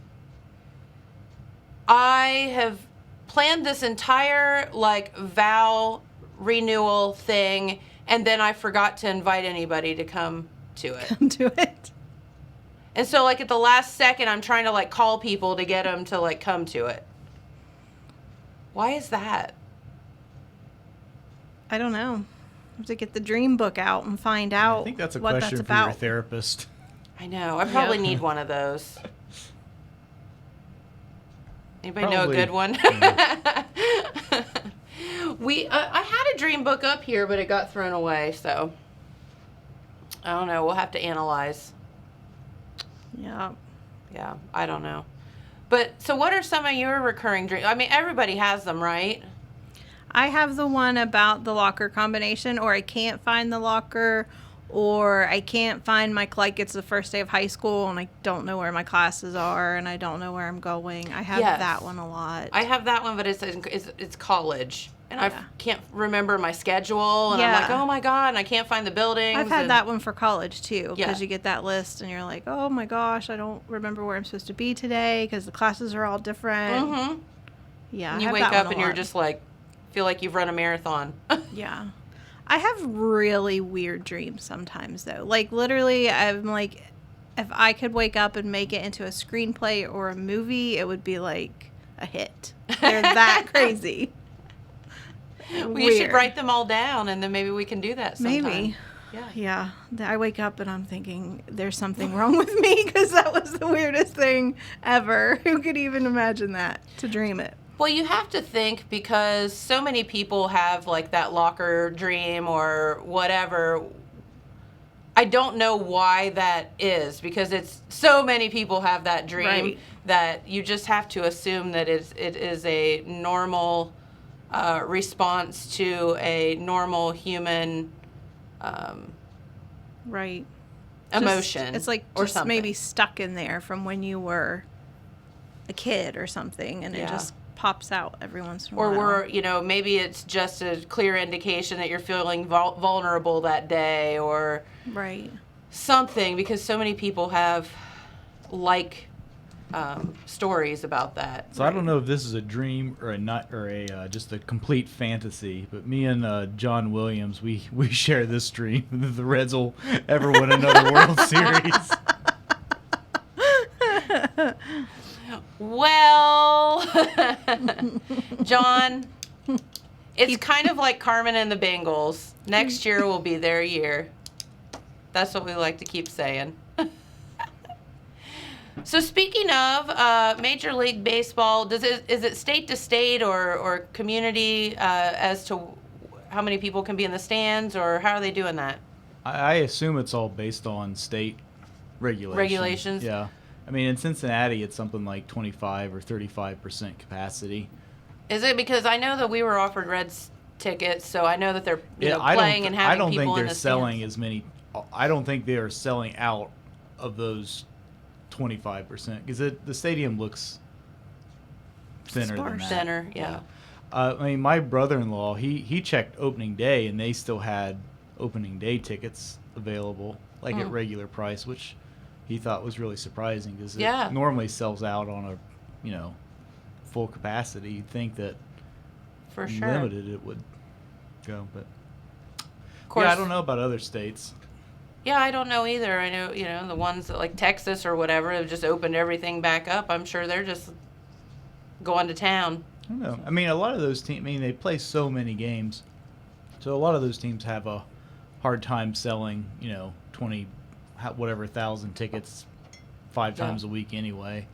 I have planned this entire vow renewal thing, and then I forgot to invite anybody to come to it. Come to it. And so at the last second, I'm trying to call people to get them to come to it. Why is that? I don't know. Have to get the dream book out and find out I think that's a what question that's for your about. therapist. I know. I probably need one of those. Anybody know a Probably, good one? yeah. I had a dream book up here, but it got thrown away, so I don't know. We'll have to analyze. Yeah. Yeah, I don't know. But so what are some of your recurring dreams? I mean, everybody has them, right? I have the one about the locker combination, or I can't find the locker, or I can't find like it's the first day of high school and I don't know where my classes are and I don't know where I'm going. I have Yes. that one a lot. I have that one, but it's college. And I Yeah. can't remember my schedule, and I'm Yeah. like, oh my God, and I can't find the buildings. I've had and- that one for college too, Yeah. because you get that list and you're like, oh my gosh, I don't remember where I'm supposed to be today because the classes are all different. Mhm. Yeah, I You have wake that up one a and you're lot. just like, feel like you've run a marathon. Yeah. I have really weird dreams sometimes though. Like literally I'm like, if I could wake up and make it into a screenplay or a movie, it would be like a hit. They're that crazy. We should Weird. write them all down, and then maybe we can do that sometime. Maybe. Yeah. Yeah. I wake up and I'm thinking there's something wrong with me because that was the weirdest thing ever. Who could even imagine that, to dream it? Well, you have to think, because so many people have like that locker dream or whatever. I don't know why that is, because it's so many people have that dream Right. that you just have to assume that it is a normal response to a normal human Right. emotion. It's like or just something. maybe stuck in there from when you were a kid or something, and Yeah. it just pops out every once in a Or while. maybe it's just a clear indication that you're feeling vulnerable that day or Right. something, because so many people have stories about that. So I don't know if this is a dream or just a complete fantasy, but me and John Williams, we share this dream that the Reds will ever win another World Series. Well, John, it's kind of like Carmen and the Bengals. Next year will be their year. That's what we like to keep saying. So speaking of Major League Baseball, is it state to state or community as to how many people can be in the stands, or how are they doing that? I assume it's all based on state regulations. Regulations? Yeah. I mean, in Cincinnati, it's something like 25 or 35% capacity. Is it because I know that we were offered Reds tickets, so I know that they're I playing and having don't people think in they're the selling stands. as many. I don't think they are selling out of those 25% because the stadium looks thinner than Sparse. that. Center, yeah. I mean, my brother-in-law, he checked opening day, and they still had opening day tickets available, like at regular price, which he thought was really surprising because Yeah. it normally sells out on a, full capacity. You'd think that For sure. limited it would go, but Of course. yeah, I don't know about other states. Yeah, I don't know either. I know, the ones that like Texas or whatever have just opened everything back up. I'm sure they're just going to town. I don't know. I mean, a lot of those teams, they play so many games. So a lot of those teams have a hard time selling, 20, whatever, 1,000 tickets 5 Yeah. times a week anyway.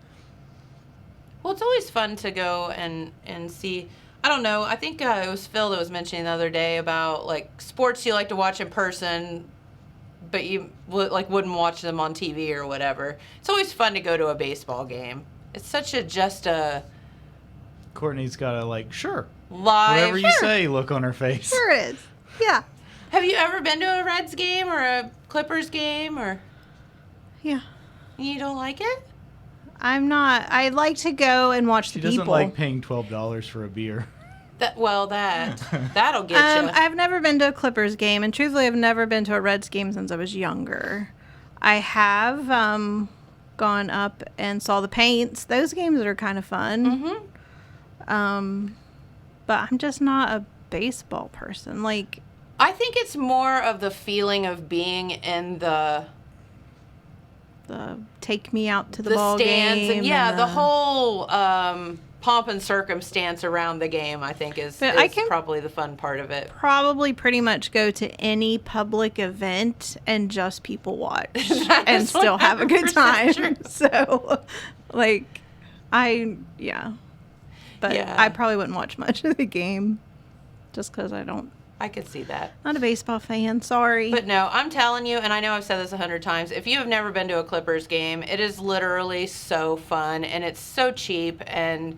Well, it's always fun to go and see. I don't know. I think it was Phil that was mentioning the other day about like sports you like to watch in person, but you wouldn't watch them on TV or whatever. It's always fun to go to a baseball game. It's such a Courtney's got a sure, live. whatever you say look on her face. Sure is. Yeah. Have you ever been to a Reds game or a Clippers game, or Yeah. you don't like it? I'm not. I like to go and watch She the doesn't people. like paying $12 for a beer. That'll get you. I've never been to a Clippers game, and truthfully, I've never been to a Reds game since I was younger. I have gone up and saw the Paints. Those games are kind of fun. But I'm just not a baseball person. Like, I think it's more of the feeling of being in the take me out to the ball stands game. and the whole pomp and circumstance around the game. I think is But I can- probably the fun part of it. probably pretty much go to any public event and just people watch That and is still have a good 100% time. true. So, but Yeah. I probably wouldn't watch much of the game just because I could see that. not a baseball fan. Sorry. But no, I'm telling you, and I know I've said this 100 times, if you have never been to a Clippers game, it is literally so fun, and it's so cheap, and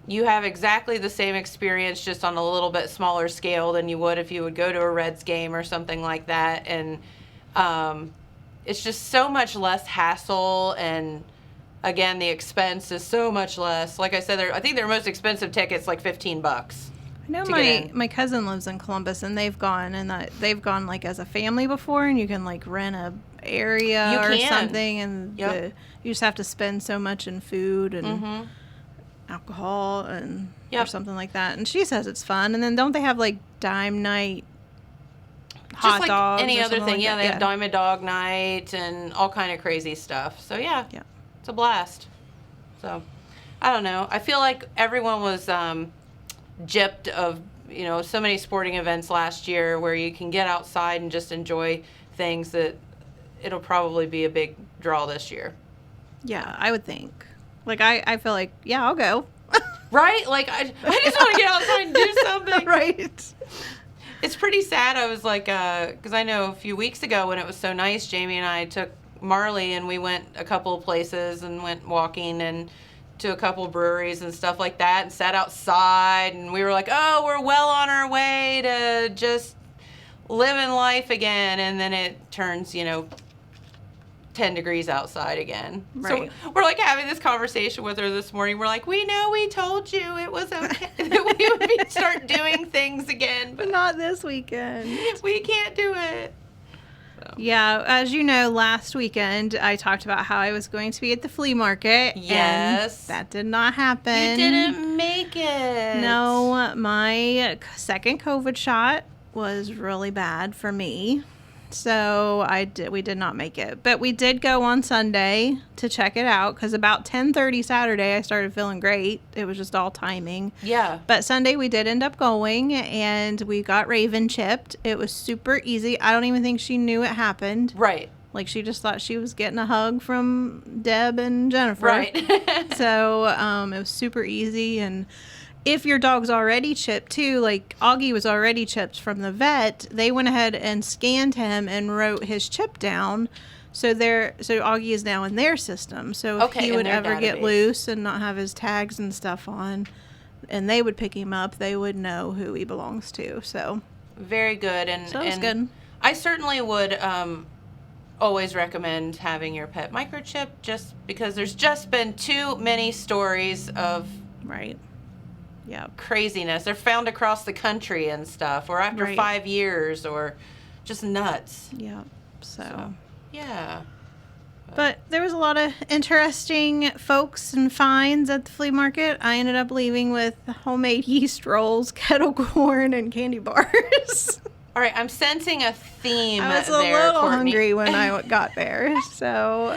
you have exactly the same experience, just on a little bit smaller scale than you would if you would go to a Reds game or something like that. And it's just so much less hassle, and again, the expense is so much less. Like I said, I think their most expensive ticket's like $15. I know to get in. my cousin lives in Columbus, and they've gone like as a family before, and you can like rent a area You or can. something, and Yep. you just have to spend so much in food and Mm-hmm. alcohol and or Yep. something like that. And she says it's fun. And then don't they have like dime night hot Just like dogs? any or other something thing. like Yeah, that? they have Diamond Dog Night and all kind of crazy stuff. So yeah, it's a blast. So I don't know. I feel like everyone was gypped of so many sporting events last year where you can get outside and just enjoy things, that it'll probably be a big draw this year. Yeah, I would think. Like I feel like I'll go. Right? Like I just want to get outside and do something. Right. It's pretty sad. I was like, because I know a few weeks ago when it was so nice, Jamie and I took Marley and we went a couple of places and went walking and to a couple of breweries and stuff like that, and sat outside, and we were like, oh, we're well on our way to just living life again. And then it turns, 10 degrees outside again. Right. So we're like having this conversation with her this morning. We're like, we know we told you it was okay that we would start doing things again, But but not this weekend. we can't do it. Yeah, as you know, last weekend I talked about how I was going to be at the flea market. Yes. And that did not happen. You didn't make it. No, my second COVID shot was really bad for me. So we did not make it. But we did go on Sunday to check it out, because about 10:30 Saturday I started feeling great. It was just all timing. Yeah. But Sunday we did end up going, and we got Raven chipped. It was super easy. I don't even think she knew it happened. Right. Like, she just thought she was getting a hug from Deb and Jennifer. Right. So it was super easy. And if your dog's already chipped too, like Augie was already chipped from the vet, they went ahead and scanned him and wrote his chip down. So Augie is now in their system. So if he in would their ever get database. loose and not have his tags and stuff on, and they would pick him up, they would know who he belongs to. So Very good. And it was and good. I certainly would always recommend having your pet microchip, just because there's just been too many stories of Right. Yeah. craziness. They're found across the country and stuff, or after Right. 5 years, or just nuts. Yeah. So. Yeah. But there was a lot of interesting folks and finds at the flea market. I ended up leaving with homemade yeast rolls, kettle corn, and candy bars. All right, I'm sensing a theme I was a there, little Courtney. hungry when I got there, so.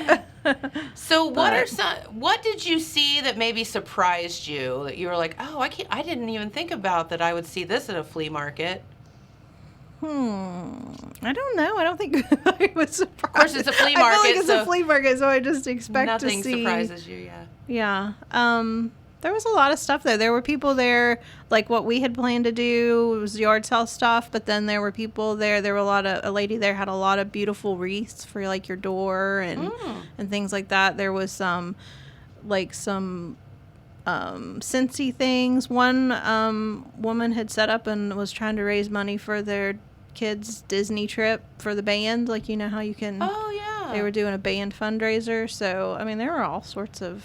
So But- what did you see that maybe surprised you, that you were like, oh, I didn't even think about that I would see this at a flea market? I don't know. I don't think I was surprised. Of course, it's a flea I feel market, like it's so a flea market, so I just expect Nothing to see. surprises you, yeah. Yeah. There was a lot of stuff though. There were people there, like what we had planned to do was yard sale stuff, but then there were people there. There were a lady there had a lot of beautiful wreaths for like your door and things like that. There was some Cincy things. One woman had set up and was trying to raise money for their kids' Disney trip for the band. Like, you know how you can. Oh, yeah. They were doing a band fundraiser. So, I mean, there were all sorts of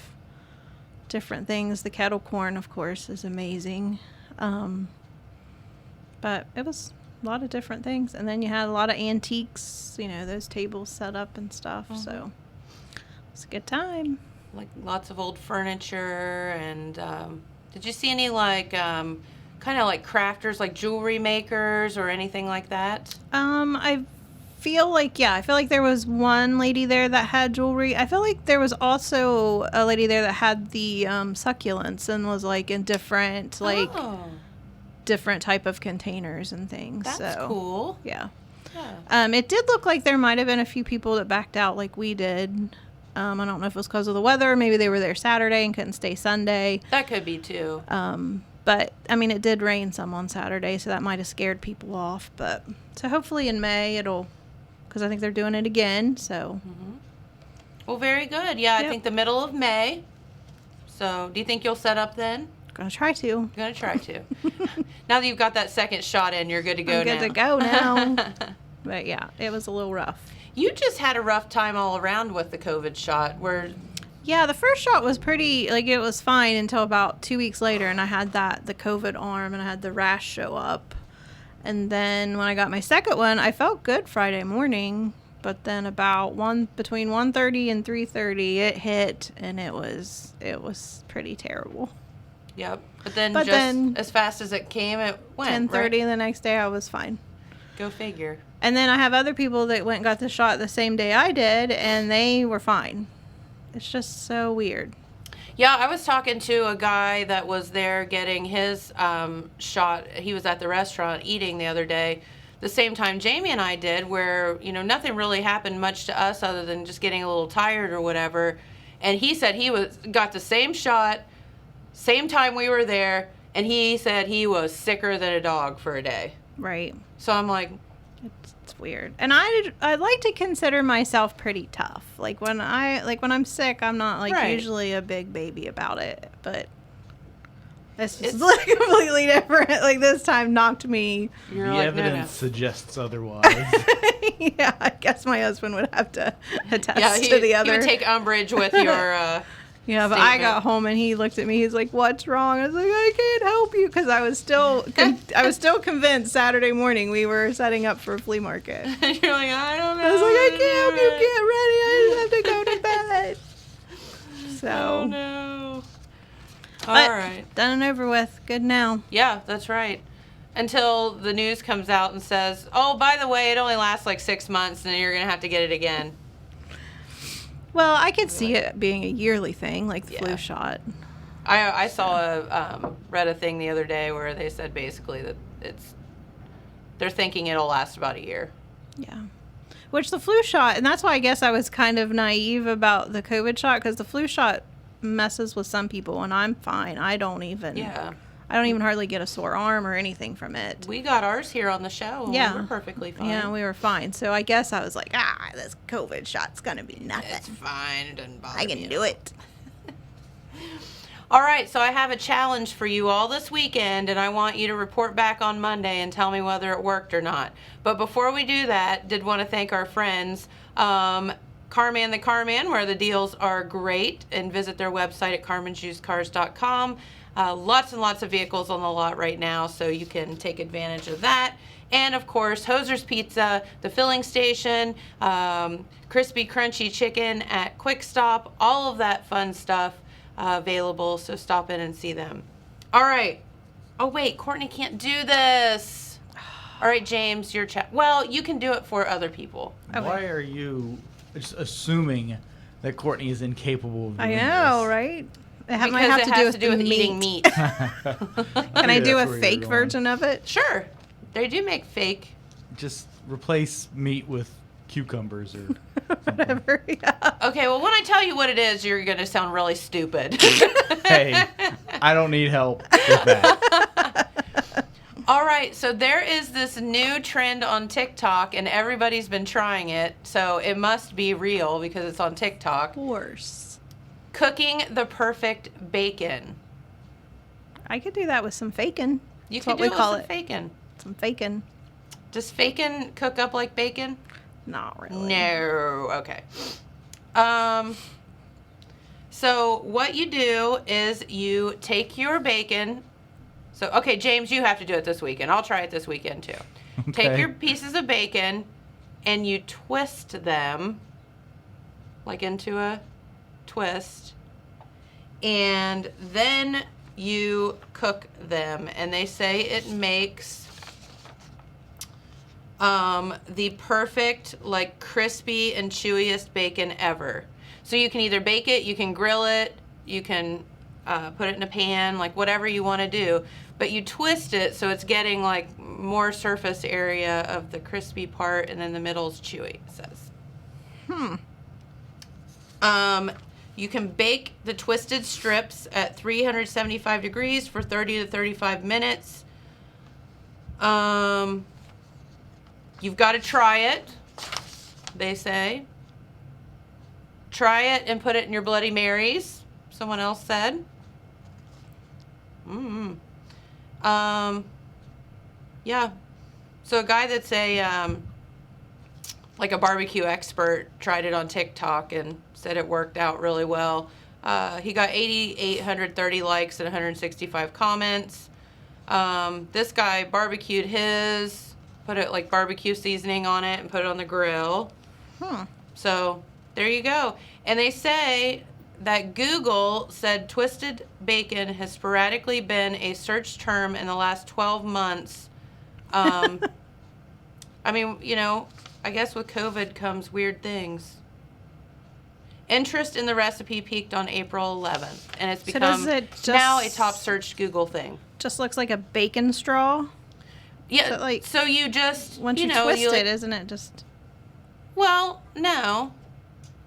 different things. The kettle corn, of course, is amazing. But it was a lot of different things. And then you had a lot of antiques, those tables set up and stuff. So it's a good time. Like lots of old furniture. And did you see any kind of like crafters, like jewelry makers or anything like that? I feel like there was one lady there that had jewelry. I feel like there was also a lady there that had the succulents and was like in different different type of containers and things. That's cool. Yeah. Yeah. It did look like there might have been a few people that backed out like we did. I don't know if it was because of the weather. Maybe they were there Saturday and couldn't stay Sunday. That could be too. But, I mean, it did rain some on Saturday, so that might have scared people off. But so hopefully in May it'll, because I think they're doing it again. So. Well, very good. Yeah, Yep. I think the middle of May. So do you think you'll set up then? Gonna try to. You're going to try to. Now that you've got that second shot in, you're good to go I'm good now. to go now. But yeah, it was a little rough. You just had a rough time all around with the COVID shot. Yeah, the first shot was pretty, like, it was fine until about 2 weeks later, and I had the COVID arm, and I had the rash show up. And then when I got my second one, I felt good Friday morning, but then about between 1:30 and 3:30, it hit, and it was pretty terrible. Yep. But then But just then as fast as it came, it went. 10:30 right? the next day, I was fine. Go figure. And then I have other people that went and got the shot the same day I did, and they were fine. It's just so weird. Yeah, I was talking to a guy that was there getting his shot. He was at the restaurant eating the other day, the same time Jamie and I did, where, nothing really happened much to us other than just getting a little tired or whatever. And he said he got the same shot, same time we were there, and he said he was sicker than a dog for a day. Right. So I'm like, It's weird. And I like to consider myself pretty tough. Like when I'm sick, I'm not Right. usually a big baby about it, but this is like completely different. Like this time knocked me. you're The like, evidence no. suggests otherwise. Yeah, I guess my husband would have to attest Yeah, to the other. he would take umbrage with your. Yeah, but I statement. got home and he looked at me. He's like, "What's wrong?" I was like, "I can't help you," because I was still convinced Saturday morning we were setting up for a flea market. You're like, I don't know. I was like, "I can't help you. Get ready. I just have to go to bed." So, Oh no. All but right. done and over with. Good now. Yeah, that's right. Until the news comes out and says, "Oh, by the way, it only lasts like 6 months, and you're gonna have to get it again." Well, I could see it being a yearly thing, like the Yeah. flu shot. I saw read a thing the other day where they said basically that they're thinking it'll last about a year. Yeah. Which the flu shot, and that's why I guess I was kind of naive about the COVID shot, because the flu shot messes with some people, and I'm fine. I don't even hardly get a sore arm or anything from it. We got ours here on the show. And Yeah. we were perfectly fine. Yeah, we were fine. So I guess I was like, this COVID shot's gonna be It's nothing. fine. It doesn't bother I me can at do all. it. All right, so I have a challenge for you all this weekend, and I want you to report back on Monday and tell me whether it worked or not. But before we do that, did want to thank our friends, Carman the Carman, where the deals are great, and visit their website at carmansusedcars.com. Lots and lots of vehicles on the lot right now, so you can take advantage of that. And of course, Hoser's Pizza, the filling station, crispy crunchy chicken at Quick Stop, all of that fun stuff available, so stop in and see them. All right. Oh wait, Courtney can't do this. All right, James, your chat. Well, you can do it for other people. Why are you just assuming that Courtney is incapable of doing I know, this? right? It Because might have it to has do with to do the with eating meat. Can I do a That's where fake you're going. version of it? Sure. They do make fake. Just replace meat with cucumbers or something. Whatever. Yeah. Okay, well, when I tell you what it is, you're going to sound really stupid. Hey, I don't need help with that. All right, so there is this new trend on TikTok, and everybody's been trying it, so it must be real because it's on TikTok. Worse. Cooking the perfect bacon. I could do that with some fakin'. You That's can what do we it with call some it. bacon. Some fakin'. Does bacon cook up like bacon? Not really. No. Okay. So what you do is you take your bacon. So, okay, James, you have to do it this weekend. I'll try it this weekend too. Take Okay. your pieces of bacon and you twist them like into a twist. And then you cook them. And they say it makes the perfect, like, crispy and chewiest bacon ever. So you can either bake it, you can grill it, you can put it in a pan, like whatever you want to do. But you twist it so it's getting like more surface area of the crispy part, and then the middle's chewy, it says. You can bake the twisted strips at 375 degrees for 30 to 35 minutes. You've got to try it, they say. Try it and put it in your Bloody Marys, someone else said. Yeah. So a guy that's like a barbecue expert tried it on TikTok and said it worked out really well. He got 830 likes and 165 comments. This guy barbecued his, put it like barbecue seasoning on it and put it on the grill. So there you go. And they say that Google said twisted bacon has sporadically been a search term in the last 12 months. I mean, you know, I guess with COVID comes weird things. Interest in the recipe peaked on April 11th, and it's become now a top searched Google thing. Just looks like a bacon straw. Yeah, so you just, once you twist it, isn't it just... Well, no.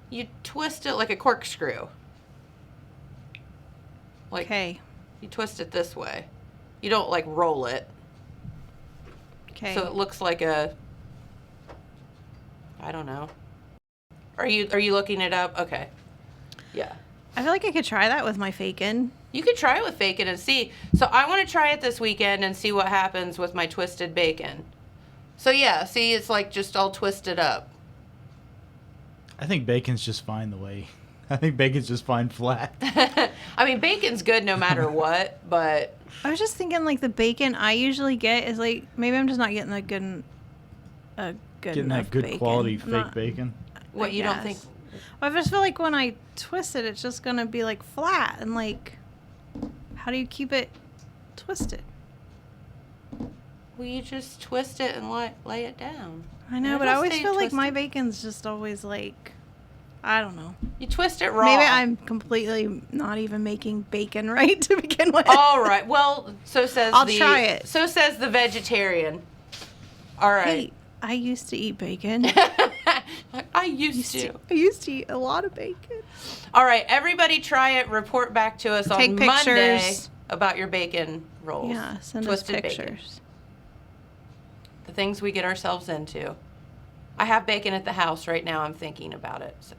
You twist it like a corkscrew. Like, okay. You twist it this way. You don't, like, roll it. Okay. So it looks like a... I don't know. Are you looking it up? Okay. Yeah. I feel like I could try that with my bacon. You could try it with bacon and see. So I want to try it this weekend and see what happens with my twisted bacon. So yeah, see, it's like just all twisted up. I think bacon's just fine the way. I think bacon's just fine flat. I mean, bacon's good no matter what, but... I was just thinking, like, the bacon I usually get is, like, maybe I'm just not getting a good Getting that good bacon. quality fake bacon. What, you don't think... Well, I just feel like when I twist it, it's just going to be, like, flat. And, like, how do you keep it twisted? Well, you just twist it and lay it down. I know, but I always feel like my bacon's just always, like, I don't know. You twist it raw. Maybe I'm completely not even making bacon right to begin with. All right. Well, so says I'll try it. So says the vegetarian. All right. Hey, I used to eat bacon. I used to. I used to eat a lot of bacon. All right, everybody try it. Report back to us Take on pictures. Monday about your bacon rolls. Yeah, send Twisted us pictures. Bacon. The things we get ourselves into. I have bacon at the house right now. I'm thinking about it. So,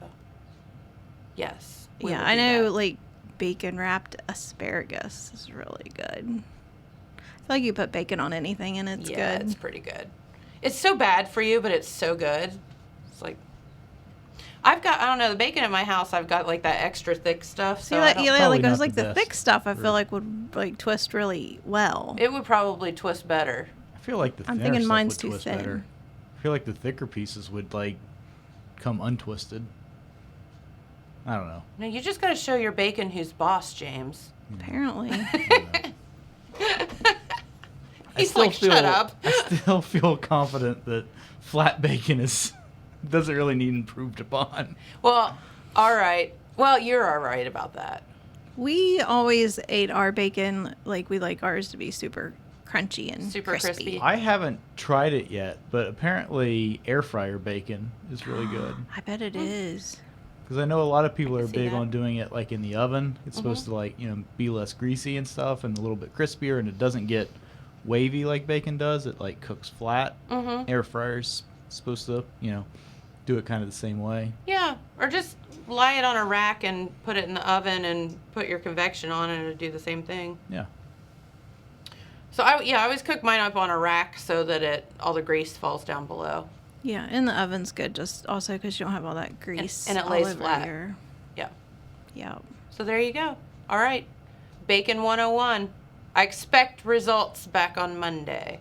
yes. Yeah, I know, like, bacon wrapped asparagus is really good. I feel like you put bacon on anything and it's good. Yeah, it's pretty good. It's so bad for you, but it's so good. It's like, I've got, I don't know, the bacon at my house, I've got, like, that extra thick stuff. So like Probably it was not like the the best. thick stuff I feel like would, like, twist really well. it would probably twist better. I feel like the I'm thinner thinking stuff mine's would too twist thin. better. I feel like the thicker pieces would, like, come untwisted. I don't know. No, you just got to show your bacon who's boss, James. Apparently. He's like, shut up. I still feel confident that flat bacon doesn't really need improved upon. Well, all right. Well, you're all right about that. We always ate our bacon, like, we like ours to be super crunchy and Super crispy. I haven't tried it yet, but apparently air fryer bacon is really good. I bet it is. Because I know a lot of people are see big that. on doing it like in the oven. It's supposed to, like, be less greasy and stuff and a little bit crispier, and it doesn't get wavy like bacon does. It, like, cooks flat. Air fryer's supposed to, do it kind of the same way. Yeah, or just lie it on a rack and put it in the oven and put your convection on it and it'll do the same thing. Yeah. So I always cook mine up on a rack so that all the grease falls down below. Yeah, in the oven's good, just also because you don't have all that grease. And it all lays over flat. Yeah. So there you go. All right. Bacon 101. I expect results back on Monday.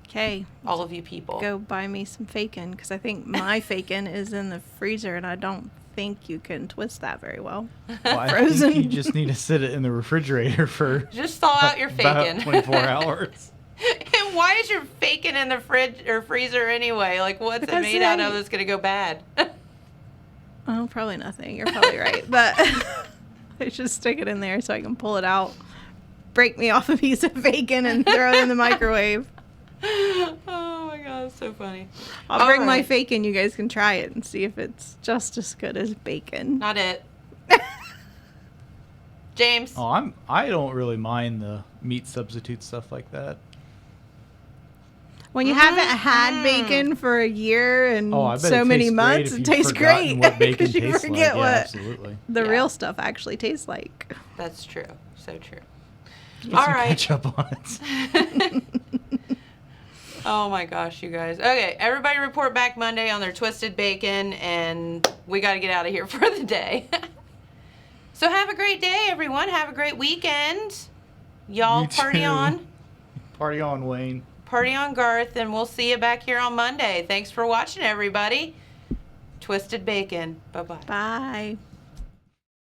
Okay. All of you people. Go buy me some bacon because I think my bacon is in the freezer and I don't think you can twist that very well. Well, I Frozen. think you just need to sit it in the refrigerator for Just thaw out your about bacon. 24 hours. And why is your bacon in the fridge or freezer anyway? Like, what's it Because made out of they- that's going to go bad? Oh, probably nothing. You're probably right. But I just stick it in there so I can pull it out, break me off a piece of bacon, and throw it in the microwave. Oh, my God. That's so funny. I'll bring All my right. fake in. You guys can try it and see if it's just as good as bacon. Not it. James. Oh, I don't really mind the meat substitute stuff like that. When you haven't had bacon for a year and Oh, I bet so it many tastes months, great it if tastes you've forgotten great what bacon because you tastes like. forget Yeah, what absolutely. the Yeah. real stuff actually tastes like. That's true. So true. Put All some right. ketchup on it. Oh my gosh, you guys. Okay, everybody report back Monday on their twisted bacon, and we got to get out of here for the day. So have a great day, everyone. Have a great weekend. Y'all You party too. on. Party on, Wayne. Party on, Garth, and we'll see you back here on Monday. Thanks for watching, everybody. Twisted Bacon. Bye-bye. Bye.